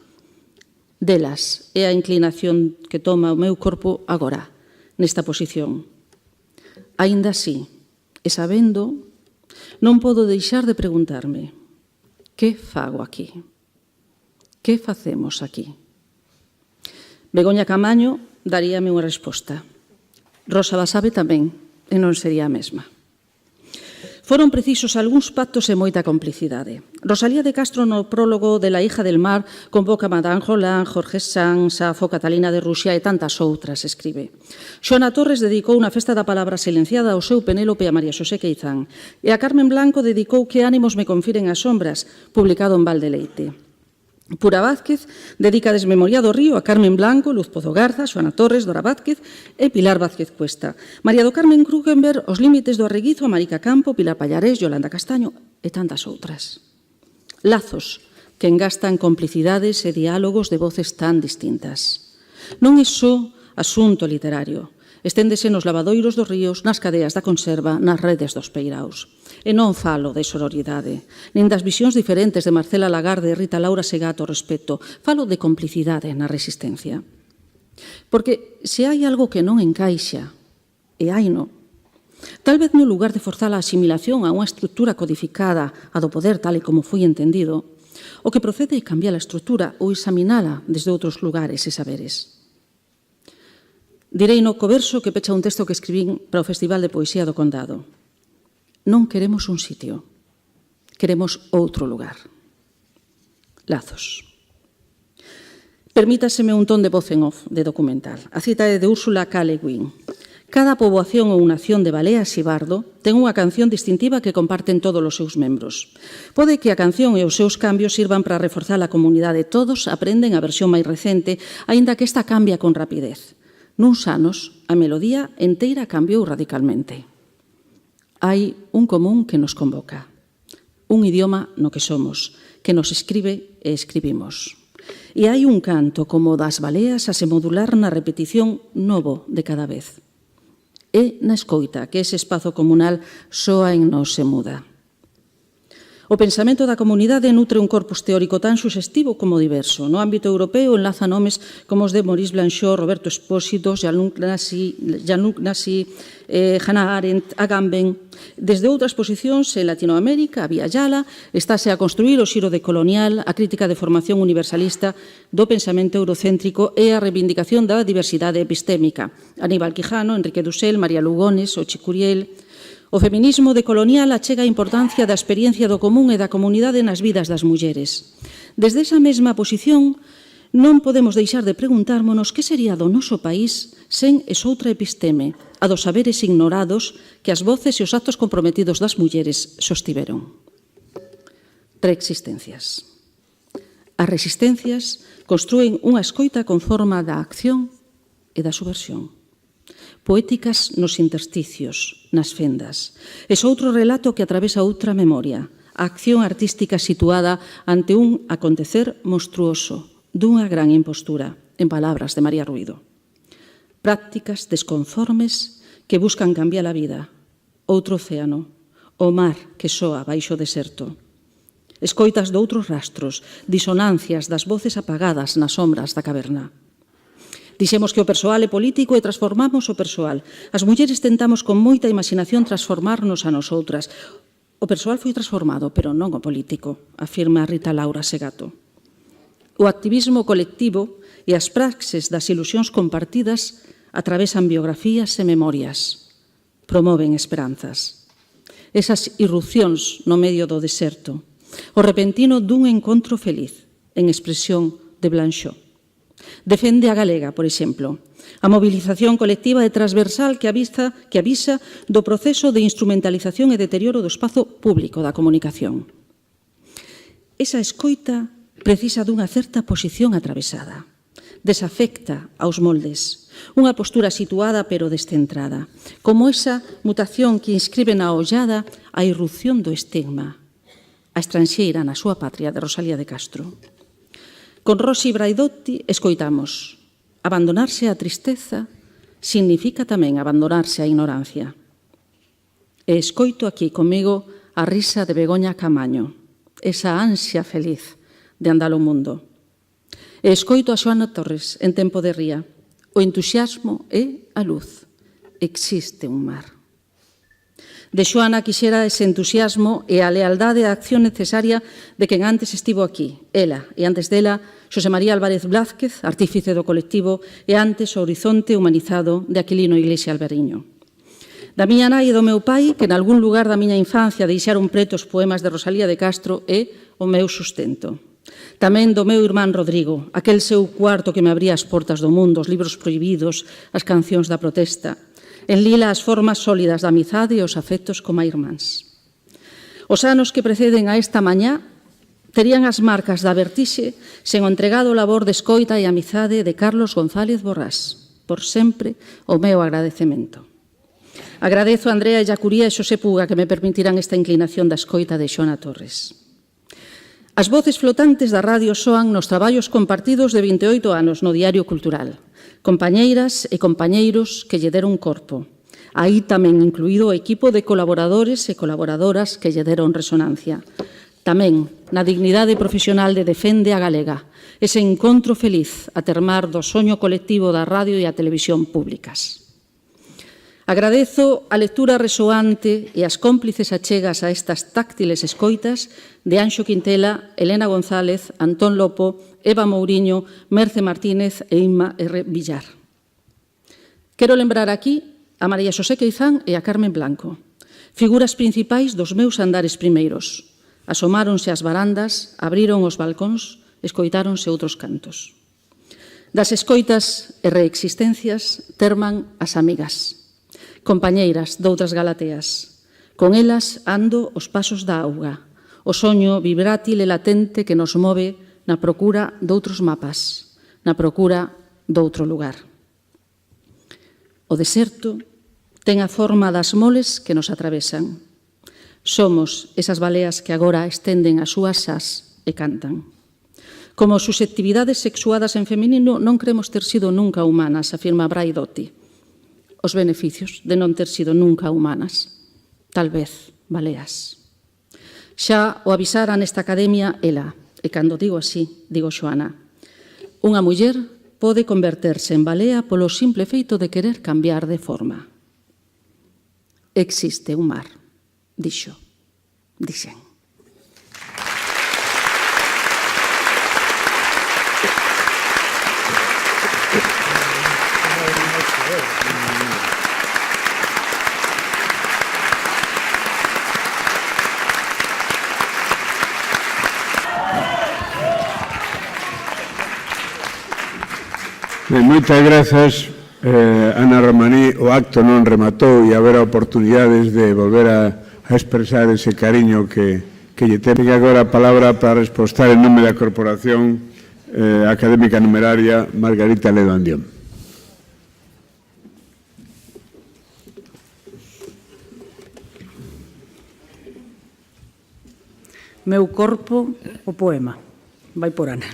Delas é a inclinación que toma o meu corpo agora, nesta posición. Aínda así, e sabendo, non podo deixar de preguntarme: que fago aquí? Que facemos aquí? Begoña Camaño daríame unha resposta. Rosa Basabe tamén, e non sería a mesma. Foron precisos algúns pactos e moita complicidade. Rosalía de Castro, no prólogo de La hija del mar, convoca a Madame Roland, Jorge Sanz, Safo, Catalina de Rusia e tantas outras, escribe. Xoana Torres dedicou unha festa da palabra silenciada ao seu Penélope a María Xosé Queizán, e a Carmen Blanco dedicou Que ánimos me confiren as sombras, publicado en Valdeleite. Pura Vázquez dedica Desmemoria do río a Carmen Blanco, Luz Pozo Garza, Xoana Torres, Dora Vázquez e Pilar Vázquez Cuesta. María do Carmen Krugenberg, Os límites do arreguizo a Marica Campo, Pilar Pallarés, Yolanda Castaño e tantas outras. Lazos que engastan complicidades e diálogos de voces tan distintas. Non é só asunto literario. Esténdese nos lavadoiros dos ríos, nas cadeas da conserva, nas redes dos peiraos. E non falo de sororidade, nin das visións diferentes de Marcela Lagarde e Rita Laura Segato ao respecto. Falo de complicidade na resistencia. Porque se hai algo que non encaixa, e haino, Tal vez no lugar de forzar a asimilación a unha estrutura codificada a do poder tal e como foi entendido, o que procede é cambiar a estrutura ou examinala desde outros lugares e saberes. Direi no coverso que pecha un texto que escribín para o Festival de Poesía do Condado. Non queremos un sitio, queremos outro lugar. Lazos. Permítaseme un ton de voz en off de documental. A cita é de Úrsula K. Le Guin. Cada poboación ou nación de Baleas e Bardo ten unha canción distintiva que comparten todos os seus membros. Pode que a canción e os seus cambios sirvan para reforzar a comunidade. Todos aprenden a versión máis recente, aínda que esta cambia con rapidez. Nuns anos, a melodía enteira cambiou radicalmente. Hai un común que nos convoca, un idioma no que somos, que nos escribe e escribimos. E hai un canto como das baleas a se modular na repetición novo de cada vez. É na escoita que ese espazo comunal soa en nós se muda. O pensamento da comunidade nutre un corpus teórico tan suxestivo como diverso. No ámbito europeo enlaza nomes como os de Maurice Blanchot, Roberto Espósito, Jean-Luc Nassi, Hannah Arendt, Agamben. Desde outras posicións en Latinoamérica, a Vía Yala, estáse a construir o xiro de colonial, a crítica de formación universalista do pensamento eurocéntrico e a reivindicación da diversidade epistémica. Aníbal Quijano, Enrique Dussel, María Lugones, Ochi Curiel. O feminismo decolonial achega a importancia da experiencia do común e da comunidade nas vidas das mulleres. Desde esa mesma posición, non podemos deixar de preguntármonos que sería do noso país sen esoutra episteme, a dos saberes ignorados que as voces e os actos comprometidos das mulleres sostiveron. Reexistencias. As resistencias construen unha escoita con forma da acción e da subversión. Poéticas nos intersticios, nas fendas. É outro relato que atravesa outra memoria, a acción artística situada ante un acontecer monstruoso, dunha gran impostura, en palabras de María Ruido. Prácticas desconformes que buscan cambiar a vida, outro océano, o mar que soa baixo deserto. Escoitas doutros rastros, disonancias das voces apagadas nas sombras da caverna. Dixemos que o persoal é político e transformamos o persoal. As mulleres tentamos con moita imaginación transformarnos a nosoutras. O persoal foi transformado, pero non o político, afirma Rita Laura Segato. O activismo colectivo e as praxes das ilusións compartidas atravesan biografías e memorias. Promoven esperanzas. Esas irrupcións no medio do deserto. O repentino dun encontro feliz, en expresión de Blanchot. Defende a galega, por exemplo, a movilización colectiva e transversal que avisa do proceso de instrumentalización e deterioro do espazo público da comunicación. Esa escoita precisa dunha certa posición atravesada, desafecta aos moldes, unha postura situada pero descentrada, como esa mutación que inscribe na ollada a irrupción do estigma, a estranxeira na súa patria de Rosalía de Castro. Con Rosy Braidotti escoitamos: abandonarse á tristeza significa tamén abandonarse á ignorancia. E escoito aquí comigo a risa de Begoña Camaño, esa ansia feliz de andar o mundo. E escoito a Xoana Torres en Tempo de ría: o entusiasmo é a luz, existe un mar. De Xoana quixera ese entusiasmo e a lealdade á acción necesaria de quen antes estivo aquí, ela, e antes dela, Xosé María Álvarez Blázquez, artífice do colectivo, e antes o horizonte humanizado de Aquilino Iglesia Alberiño. Da miña nai e do meu pai, que en algún lugar da miña infancia deixaron pretos poemas de Rosalía de Castro, é o meu sustento. Tamén do meu irmán Rodrigo, aquel seu cuarto que me abría as portas do mundo, os libros prohibidos, as cancións da protesta. En lila as formas sólidas da amizade e os afectos como irmáns. Os anos que preceden a esta mañá terían as marcas da vertixe sen o entregado labor de escoita e amizade de Carlos González Borrás. Por sempre, o meu agradecemento. Agradezo a Andrea Ellacuría e Xosé Puga que me permitirán esta inclinación da escoita de Xoana Torres. As voces flotantes da radio soan nos traballos compartidos de 28 anos no Diario Cultural. Compañeiras e compañeiros que lle deron corpo. Aí tamén incluído o equipo de colaboradores e colaboradoras que lle deron resonancia. Tamén na dignidade profesional de Defende a Galega, ese encontro feliz a termar do soño colectivo da radio e a televisión públicas. Agradezo a lectura resoante e as cómplices achegas a estas táctiles escoitas de Anxo Quintela, Elena González, Antón Lopo, Eva Mouriño, Merce Martínez e Inma R. Villar. Quero lembrar aquí a María Xosé Queizán e a Carmen Blanco, figuras principais dos meus andares primeiros. Asomáronse ás barandas, abriron os balcóns, escoitáronse outros cantos. Das escoitas e reexistencias terman as amigas, compañeiras doutras Galateas. Con elas ando os pasos da auga, o soño vibrátil e latente que nos move na procura doutros mapas, na procura doutro lugar. O deserto ten a forma das moles que nos atravesan. Somos esas baleas que agora estenden as súas ás e cantan. Como susceptibilidades sexuadas en feminino non cremos ter sido nunca humanas, afirma Braidotti. Os beneficios de non ter sido nunca humanas. Tal vez baleas. Xa o avisara nesta academia ela, e cando digo así, digo Xoana. Unha muller pode converterse en balea polo simple feito de querer cambiar de forma. Existe un mar, dixo, dixen. Moitas grazas, Ana Romaní. O acto non rematou e haberá oportunidades de volver a expresar ese cariño que lle ten. Ten agora a palabra para respostar en nome da Corporación Académica Numeraria Margarita Ledo Andión. Meu corpo, o poema. Vai por Ana.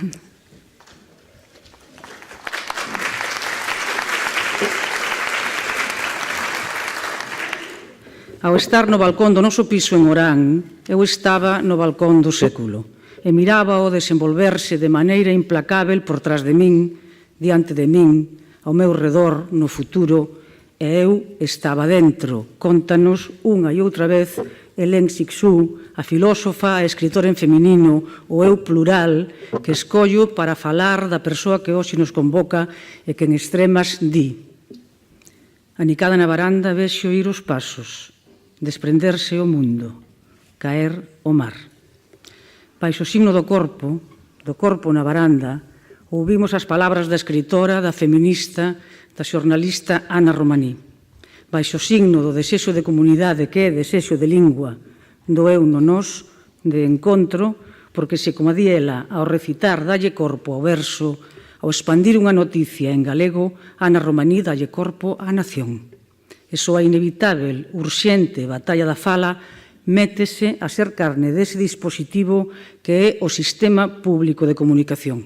Ao estar no balcón do noso piso en Orán, eu estaba no balcón do século e miraba o desenvolverse de maneira implacável por trás de min, diante de min, ao meu redor, no futuro, e eu estaba dentro. Contanos unha e outra vez Hélène Cixous, a filósofa e escritora en feminino, o eu plural, que escollo para falar da persoa que hoxe nos convoca e que en extremas di: anicada na varanda vexo ir os pasos, desprenderse o mundo, caer o mar. Baixo o signo do corpo na varanda, ouvimos as palabras da escritora, da feminista, da xornalista Ana Romaní. Baixo o signo do desexo de comunidade que é desexo de lingua, do eu no nós, de encontro, porque se, como di ela, ao recitar dalle corpo ao verso, ao expandir unha noticia en galego, Ana Romaní dalle corpo á nación. E só a inevitável, urxente batalla da fala métese a ser carne dese dispositivo que é o sistema público de comunicación.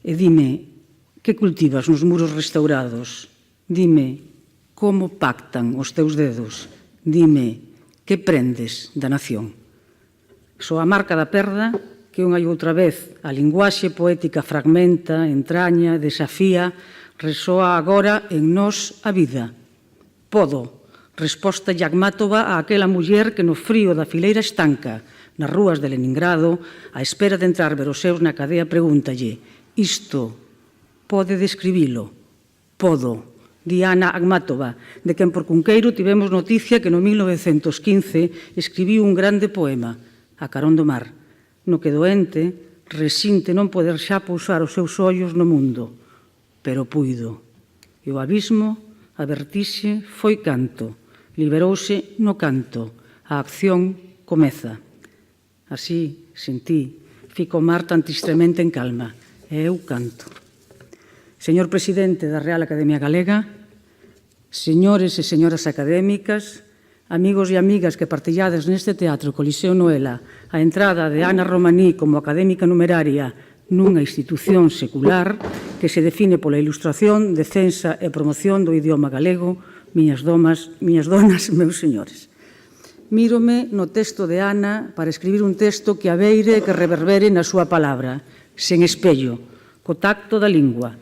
E dime, que cultivas nos muros restaurados? Dime, como pactan os teus dedos? Dime, que prendes da nación? Só a marca da perda que unha e outra vez a linguaxe poética fragmenta, entraña, desafía, resoa agora en nós a vida. Podo, resposta Yagmátova a aquela muller que no frío da fileira estanca, nas rúas de Leningrado, á espera de entrar ver os seus na cadea, pregúntalle: isto pode describilo? Podo, di Ana Akhmatova, de quen por Cunqueiro tivemos noticia que no 1915 escribiu un grande poema, A carón do mar, no que doente resinte non poder xa pousar os seus ollos no mundo, pero puido. E o abismo, a vertixe, foi canto, liberouse no canto, a acción comeza. Así, sentí, fico o mar tan tristremente en calma, e eu canto. Señor Presidente da Real Academia Galega, señores e señoras académicas, amigos e amigas que partillades neste teatro Coliseo Noela a entrada de Ana Romaní como académica numeraria nunha institución secular que se define pola ilustración, defensa e promoción do idioma galego, miñas donas, meus señores. Mírome no texto de Ana para escribir un texto que abeire e que reverbere na súa palabra, sen espello, co tacto da lingua,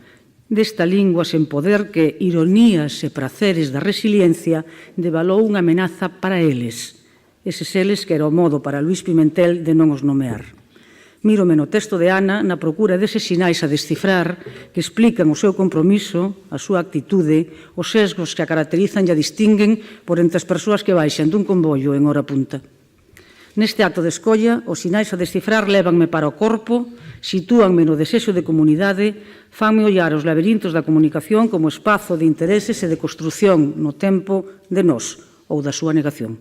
desta lingua sen poder que, ironías e praceres da resiliencia, devalou unha amenaza para eles, eses eles que era o modo para Luís Pimentel de non os nomear. Mírome no texto de Ana na procura deses sinais a descifrar que explican o seu compromiso, a súa actitude, os sesgos que a caracterizan e a distinguen por entre as persoas que baixan dun convoio en hora punta. Neste acto de escolla, os sinais a descifrar lévanme para o corpo, sitúanme no desexo de comunidade, fanme ollar os laberintos da comunicación como espazo de intereses e de construción no tempo de nós ou da súa negación.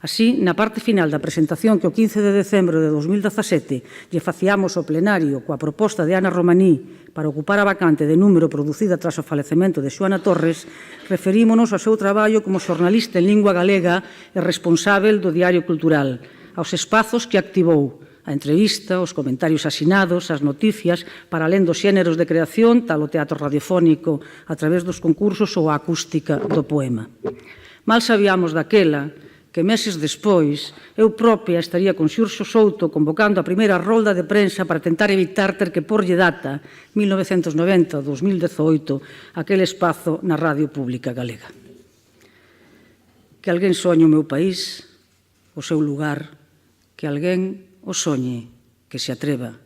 Así, na parte final da presentación que o 15 de decembro de 2017 lle faciamos ao plenario coa proposta de Ana Romaní para ocupar a vacante de número producida tras o falecemento de Xoana Torres, referímonos ao seu traballo como xornalista en lingua galega e responsável do Diario Cultural, aos espazos que activou, a entrevista, os comentarios asinados, as noticias, para alén dos xéneros de creación, tal o teatro radiofónico a través dos concursos ou a acústica do poema. Mal sabíamos daquela que meses despois eu propia estaría con Xurxo Souto convocando a primeira rolda de prensa para tentar evitar ter que porlle data 1990-2018 aquele espazo na radio pública galega. Que alguén soñe o meu país, o seu lugar, que alguén o soñe, que se atreva,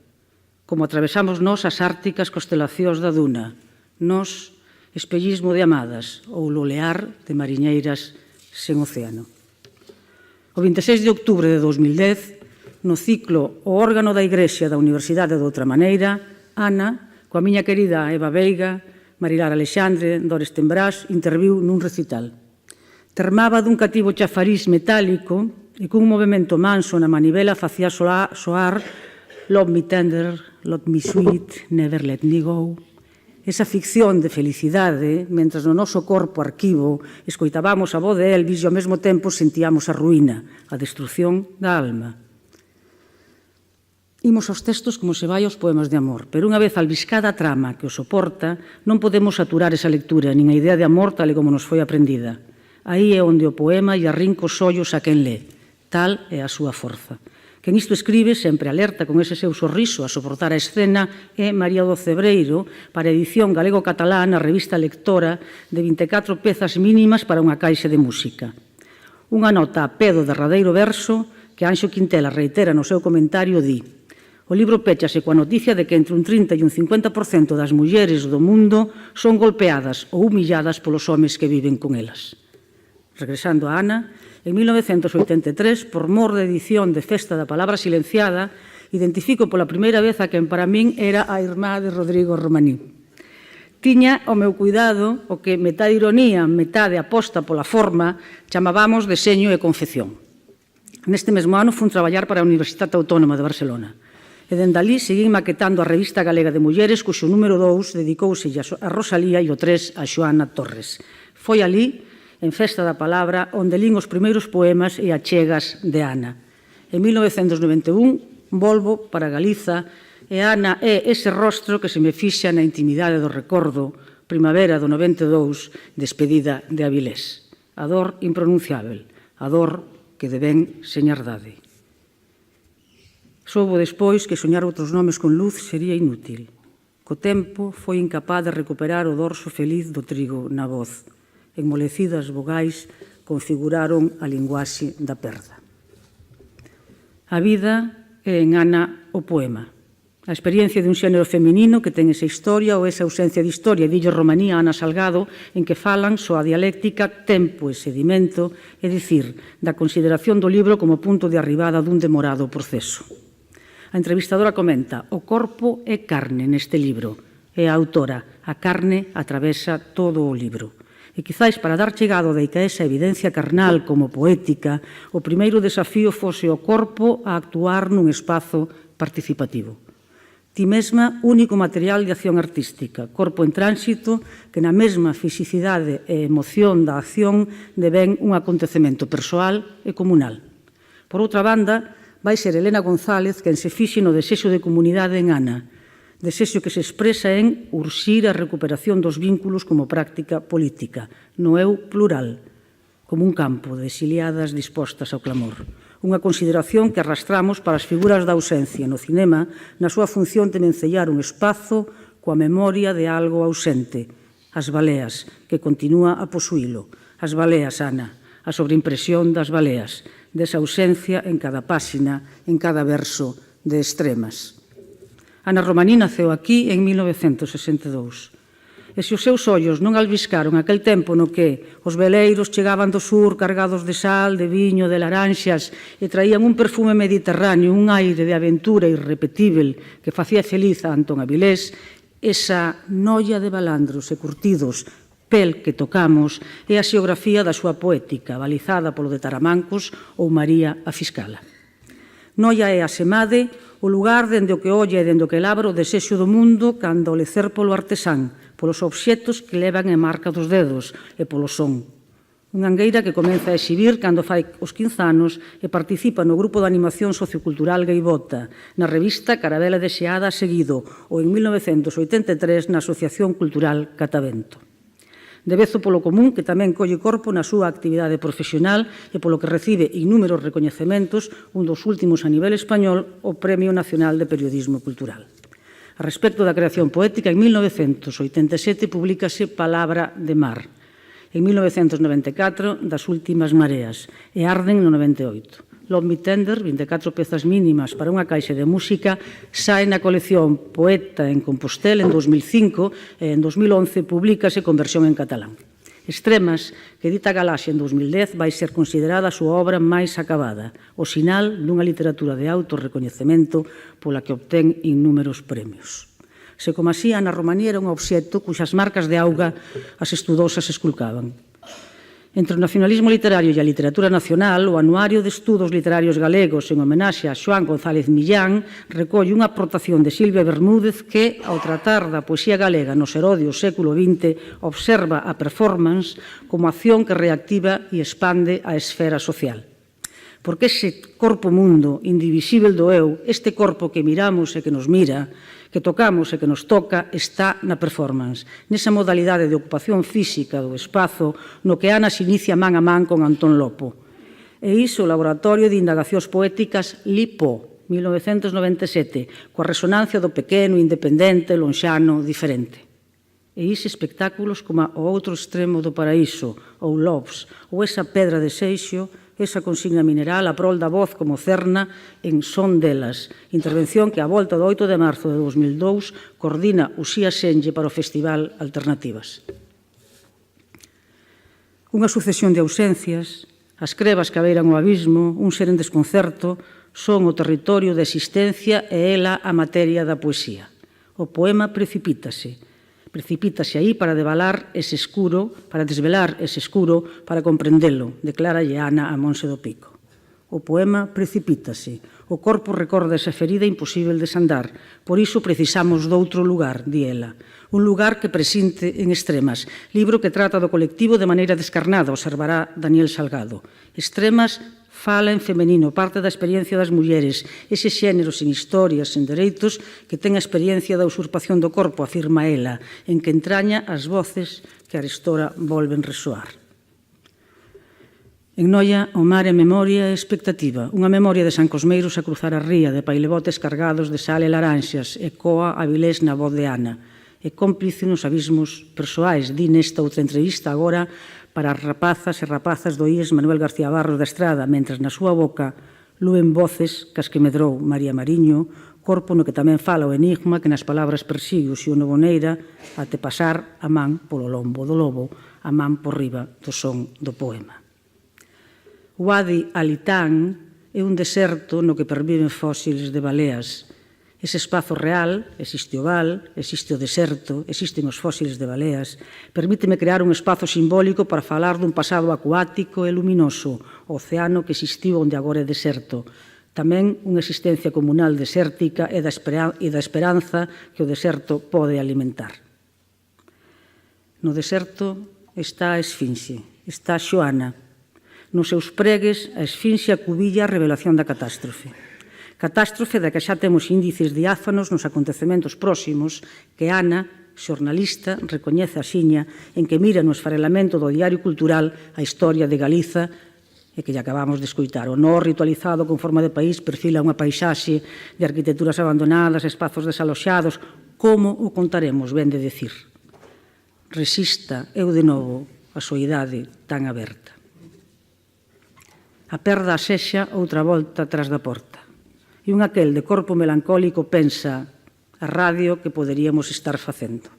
como atravesamos nós as árticas constelacións da duna, nós, espellismo de amadas ou lolear de mariñeiras sen océano. O 26 de outubro de 2010, no ciclo O órgano da Igrexa da Universidade de outra maneira, Ana, coa miña querida Eva Veiga, Marilar Alexandre, Dores Tembrás, interviu nun recital. Termaba dun cativo chafariz metálico e cun movimento manso na manivela facía soar Love me tender, love me sweet, never let me go. Esa ficción de felicidade, mentras no noso corpo arquivo escoitábamos a voz de Elvis e ao mesmo tempo sentíamos a ruína, a destrucción da alma. Imos aos textos como se vai aos poemas de amor, pero unha vez albiscada a trama que o soporta, non podemos saturar esa lectura, nin a idea de amor tal e como nos foi aprendida. Aí é onde o poema lle arrinca os ollos a quen lé. Tal é a súa forza. Quen isto escribe, sempre alerta con ese seu sorriso a soportar a escena, é María do Cebreiro, para a edición galego-catalán na revista Lectora, de 24 pezas mínimas para unha caixa de música. Unha nota a pé do derradeiro verso que Anxo Quintela reitera no seu comentario di: o libro péchase coa noticia de que entre un 30 e un 50% das mulleres do mundo son golpeadas ou humilladas polos homes que viven con elas. Regresando a Ana, en 1983, por mor de edición de Festa da Palabra Silenciada, identifico pola primeira vez a quen para min era a irmá de Rodrigo Romaní. Tiña ao meu cuidado o que metade ironía, metade aposta pola forma, chamábamos deseño e confección. Neste mesmo ano fun traballar para a Universidade Autónoma de Barcelona. E dende alí seguín maquetando a Revista Galega de Mulleres, cuxo número 2 dedicouse a Rosalía e o 3 a Xoana Torres. Foi alí, en Festa da Palabra, onde lín os primeiros poemas e achegas de Ana. En 1991, volvo para Galiza e Ana é ese rostro que se me fixa na intimidade do recordo, primavera do 92, despedida de Avilés. A dor impronunciável, a dor que devén señardade. Soubo despois que soñar outros nomes con luz sería inútil. Co tempo foi incapaz de recuperar o dorso feliz do trigo na voz. Enmolecidas vogais configuraron a linguaxe da perda. A vida é en Ana o poema. A experiencia de un xénero feminino que ten esa historia ou esa ausencia de historia, dillo Romaní a Ana Salgado, en que falan só a dialéctica tempo e sedimento, é dicir, da consideración do libro como punto de arribada dun demorado proceso. A entrevistadora comenta: o corpo é carne neste libro, e a autora: a carne atravesa todo o libro. E quizáis para dar chegado deica esa evidencia carnal como poética, o primeiro desafío fose o corpo a actuar nun espazo participativo. Ti mesma, único material de acción artística, corpo en tránsito que na mesma fisicidade e emoción da acción devén un acontecemento persoal e comunal. Por outra banda, vai ser Elena González quen se fixe no desexo de comunidade en Ana, desexo que se expresa en urxir a recuperación dos vínculos como práctica política, no eu plural, como un campo de exiliadas dispostas ao clamor. Unha consideración que arrastramos para as figuras da ausencia no cinema na súa función de mencellar un espazo coa memoria de algo ausente, as baleas, que continúa a posuílo. As baleas, Ana, a sobreimpresión das baleas, desa ausencia en cada páxina, en cada verso de Extremas. Ana Romaní naceu aquí en 1962. E se os seus ollos non albiscaron aquel tempo no que os veleiros chegaban do sur cargados de sal, de viño, de laranxas e traían un perfume mediterráneo, un aire de aventura irrepetível que facía feliz a Antón Avilés, esa noia de balandros e curtidos, pel que tocamos, é a xeografía da súa poética, balizada polo de Taramancos ou María a Fiscala. Noia é, asemade, o lugar dende o que olla e dende o que labra o desexo do mundo cando o lecer polo artesán, polos obxetos que levan en marca dos dedos e polo son. Unha angueira que comeza a exhibir cando fai os 15 anos e participa no grupo de animación sociocultural Gaivota, na revista Carabela Deseada Seguido ou en 1983 na Asociación Cultural Catavento. Devezo polo común que tamén colle corpo na súa actividade profesional e polo que recibe innúmeros recoñecementos, un dos últimos a nivel español, o Premio Nacional de Periodismo Cultural. A respecto da creación poética, en 1987 publícase Palabra de Mar, en 1994 Das Últimas Mareas e Arden no 98. Love Me Tender, 24 pezas mínimas para unha caixa de música, sae na colección Poeta en Compostel en 2005 e en 2011 publícase con versión en catalán. Extremas, que edita Galaxia en 2010, vai ser considerada a súa obra máis acabada, o sinal dunha literatura de autorrecoñecemento pola que obtén innúmeros premios. Se como así, Ana Romaní era un obxecto cuxas marcas de auga as estudosas esculcaban. Entre o nacionalismo literario e a literatura nacional, o Anuario de Estudos Literarios Galegos, en homenaxe a Xoán González Millán, recolle unha aportación de Silvia Bermúdez que, ao tratar da poesía galega no Serodio século XX, observa a performance como acción que reactiva e expande a esfera social. Porque ese corpo mundo indivisível do eu, este corpo que miramos e que nos mira, que tocamos e que nos toca, está na performance, nesa modalidade de ocupación física do espazo no que Ana se inicia man a man con Antón Lopo. E iso o Laboratorio de Indagacións Poéticas LIPO, 1997, coa resonancia do pequeno, independente, lonxano, diferente. E ise espectáculos como o outro extremo do paraíso, ou Loves, ou esa pedra de Seixo, esa consigna mineral a prol da voz como cerna en Son delas, intervención que a volta do 8 de marzo de 2002 coordina Uxía Senlle para o Festival Alternativas. Unha sucesión de ausencias, as crevas que abeiran o abismo, un ser en desconcerto, son o territorio da existencia e ela a materia da poesía. O poema precipítase aí para desvelar ese escuro, para comprendelo, declara Ana a Monse do Pico. O poema precipítase, o corpo recorda esa ferida imposible de sandar, por iso precisamos doutro lugar, di ela. Un lugar que presinte en Extremas, libro que trata do colectivo de maneira descarnada, observará Daniel Salgado. Extremas fala en femenino, parte da experiencia das mulleres, ese xénero sen historias, sen dereitos, que ten a experiencia da usurpación do corpo, afirma ela, en que entraña as voces que arestora volven resoar. En Noia, o mar é memoria e expectativa, unha memoria de San Cosmeiros a cruzar a ría, de pailebotes cargados de sal e laranxas, ecoa Avilés na voz de Ana, e cómplice nos abismos persoais, di nesta outra entrevista agora, para as rapazas e rapazas do IES Manuel García Barros da Estrada, mentres na súa boca lúen voces cas que medrou María Mariño, corpo no que tamén fala o enigma que nas palabras persigue o Xio Novoneira até pasar a man polo lombo do lobo, a man por riba do son do poema. Wadi Alitán é un deserto no que perviven fósiles de baleas. Ese espazo real, existe o val, existe o deserto, existen os fósiles de baleas, permíteme crear un espazo simbólico para falar dun pasado acuático e luminoso, o océano que existiu onde agora é deserto, tamén unha existencia comunal desértica e da esperanza que o deserto pode alimentar. No deserto está a esfinxe, está a Xoana. Nos seus pregues, a esfinxe acubilla a revelación da catástrofe. Catástrofe da que xa temos índices diáfanos nos acontecementos próximos que Ana, xornalista, recoñece axiña en que mira no esfarelamento do diario cultural a historia de Galiza e que lle acabamos de escoitar. O nó ritualizado con forma de país perfila unha paisaxe de arquitecturas abandonadas, espazos desaloxados, como o contaremos, ben de decir. Resista eu de novo a soidade tan aberta. A perda asexa outra volta tras da porta. E un aquel de corpo melancólico pensa a radio que poderíamos estar facendo.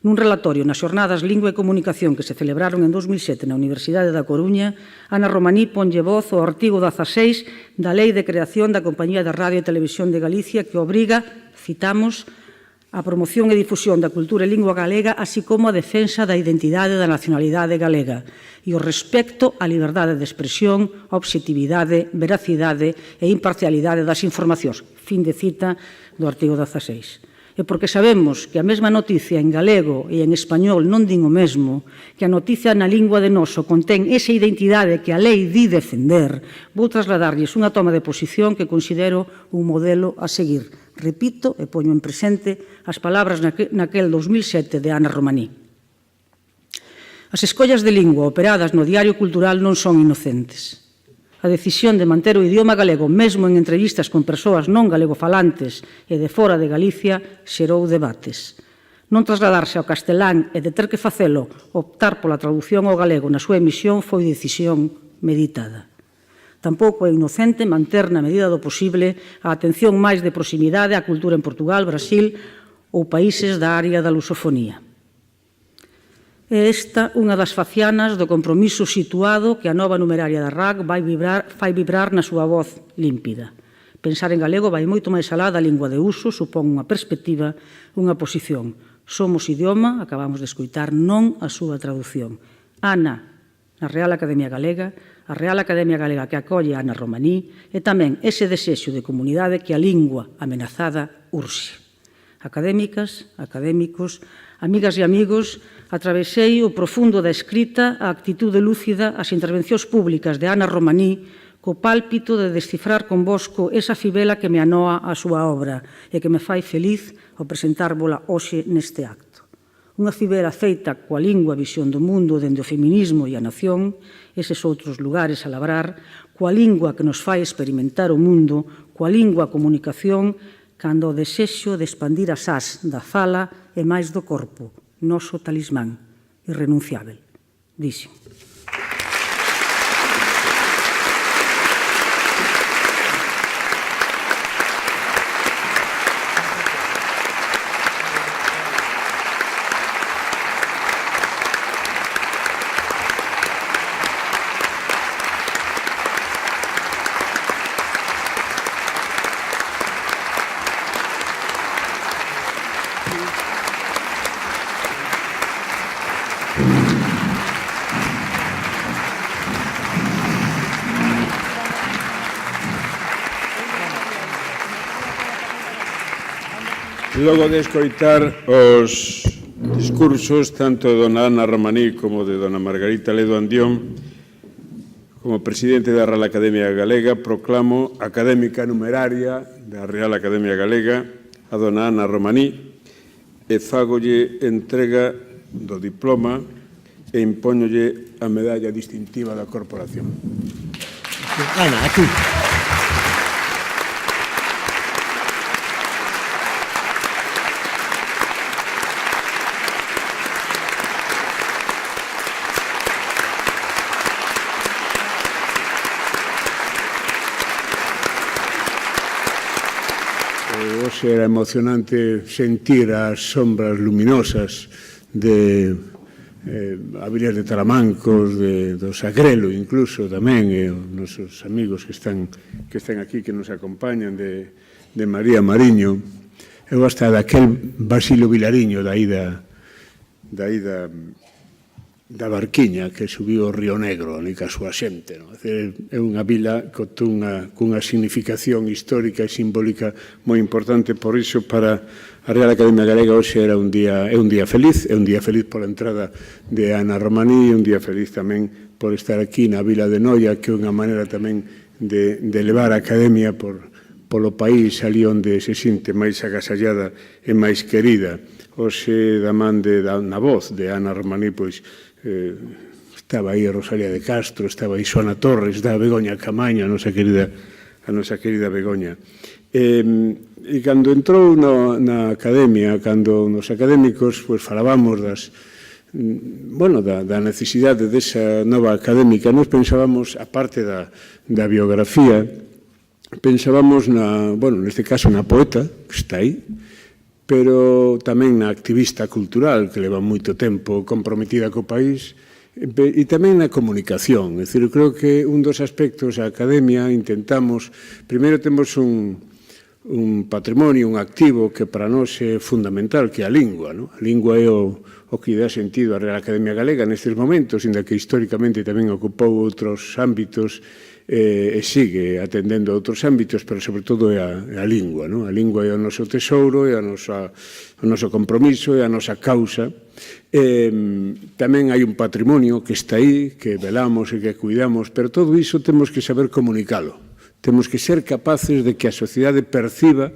Nun relatorio nas xornadas Lingua e Comunicación que se celebraron en 2007 na Universidade da Coruña, Ana Romaní ponlle voz ao artigo 16 da Lei de Creación da Compañía de Radio e Televisión de Galicia que obriga, citamos, a promoción e difusión da cultura e lingua galega, así como a defensa da identidade da nacionalidade galega e o respecto á liberdade de expresión, a obxectividade, veracidade e imparcialidade das informacións. Fin de cita do artigo 16. E porque sabemos que a mesma noticia en galego e en español non din o mesmo, que a noticia na lingua de noso contén esa identidade que a lei di defender, vou trasladarlles unha toma de posición que considero un modelo a seguir. Repito e poño en presente as palabras naquel 2007 de Ana Romaní. As escollas de lingua operadas no diario cultural non son inocentes. A decisión de manter o idioma galego mesmo en entrevistas con persoas non galegofalantes e de fora de Galicia xerou debates. Non trasladarse ao castelán e de ter que facelo optar pola traducción ao galego na súa emisión foi decisión meditada. Tampouco é inocente manter na medida do posible a atención máis de proximidade á cultura en Portugal, Brasil ou países da área da lusofonía. É esta unha das facianas do compromiso situado que a nova numeraria da RAC fai vibrar na súa voz límpida. Pensar en galego vai moito máis alá da lingua de uso, supón unha perspectiva, unha posición. Somos idioma, acabamos de escoitar, non a súa traducción. Ana, na Real Academia Galega, a Real Academia Galega que acolle a Ana Romaní, e tamén ese desexo de comunidade que a lingua amenazada urxe. Académicas, académicos, amigas e amigos, atravesei o profundo da escrita, a actitude lúcida, as intervencións públicas de Ana Romaní, co pálpito de descifrar convosco esa fibela que me anoa a súa obra e que me fai feliz ao presentárvola hoxe neste acto. Unha fibela feita coa lingua visión do mundo dende o feminismo e a nación, eses outros lugares a labrar, coa lingua que nos fai experimentar o mundo, coa lingua a comunicación, cando o desexo de expandir as ás da fala e máis do corpo, noso talismán, irrenunciável. Dixo. Logo de escoitar os discursos tanto de dona Ana Romaní como de dona Margarita Ledo Andión, como presidente da Real Academia Galega, proclamo académica numeraria da Real Academia Galega a dona Ana Romaní e fágolle entrega do diploma e impóñolle a medalla distintiva da corporación. Ana, aquí. Hoxe era emocionante sentir as sombras luminosas de Avilés de Taramancos, do Sagrelo incluso tamén, e os nosos amigos que están aquí, que nos acompañan, de María Mariño, eu hasta daquel Basilio Vilariño da Barquiña, que subiu o Río Negro, ni ca súa xente. É unha vila cunha significación histórica e simbólica moi importante, por iso para a Real Academia Galega hoxe é un día feliz, pola entrada de Ana Romaní, un día feliz tamén por estar aquí na vila de Noia, que é unha maneira tamén de levar a Academia polo país, ali onde se sinte máis agasallada e máis querida. Hoxe, da man na voz de Ana Romaní, pois estaba aí Rosalía de Castro, estaba aí Xoana Torres, estaba Begoña Camaño, a nosa querida Begoña. E cando entrou na academia, cando nos académicos falábamos da necesidade desa nova académica, nos pensábamos, a parte da biografía, pensábamos neste caso na poeta, que está aí, pero tamén na activista cultural, que leva moito tempo comprometida co país, e tamén na comunicación. É dicir, eu creo que un dos aspectos da academia intentamos, primeiro temos un patrimonio, un activo que para nós é fundamental, que é a lingua. A lingua é o que dá sentido á Real Academia Galega nestes momentos, inda que históricamente tamén ocupou outros ámbitos e sigue atendendo a outros ámbitos, pero sobre todo é a lingua. A lingua é o noso tesouro, é o noso compromiso, é a nosa causa. Tamén hai un patrimonio que está aí, que velamos e que cuidamos, pero todo iso temos que saber comunicalo. Temos que ser capaces de que a sociedade perciba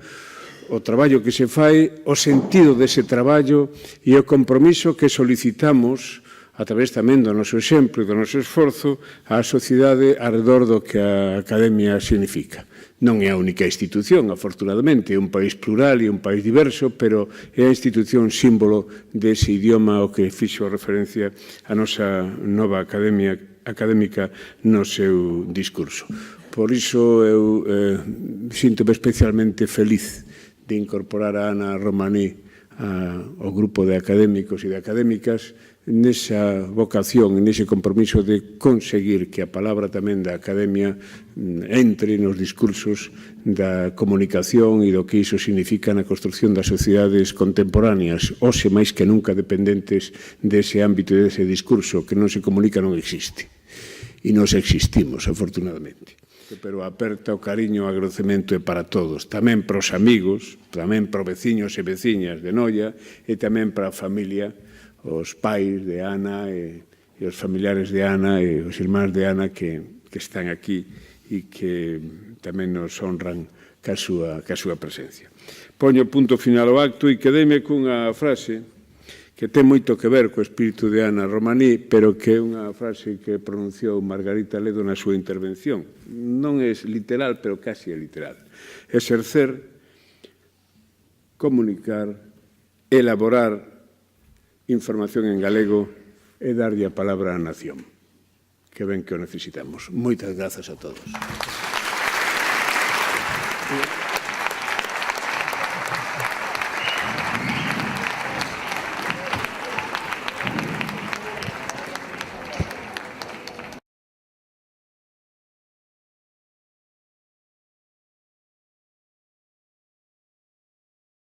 o traballo que se fai, o sentido dese traballo e o compromiso que solicitamos a través tamén do noso exemplo e do noso esforzo á sociedade alrededor do que a academia significa. Non é a única institución, afortunadamente, é un país plural e un país diverso, pero é a institución símbolo dese idioma ao que fixo referencia a nosa nova académica no seu discurso. Por iso eu sinto-me especialmente feliz de incorporar a Ana Romaní ao grupo de académicos e de académicas nesa vocación, nese compromiso de conseguir que a palabra tamén da academia entre nos discursos da comunicación e do que iso significa na construcción das sociedades contemporáneas, hoxe máis que nunca dependentes dese ámbito e dese discurso. Que non se comunica non existe. E nos existimos, afortunadamente. Pero a aperta, o cariño, o agradecemento é para todos, tamén para os amigos, tamén para os veciños e veciñas de Noia e tamén para a familia, os pais de Ana e os familiares de Ana e os irmáns de Ana que están aquí e que tamén nos honran ca súa presencia. Poño punto final ao acto e quedeme cunha frase que ten moito que ver co espírito de Ana Romaní, pero que é unha frase que pronunciou Margarita Ledo na súa intervención. Non é literal, pero casi é literal. Exercer, comunicar, elaborar información en galego e darlle a palabra á nación. Que ben que o necesitamos. Moitas grazas a todos.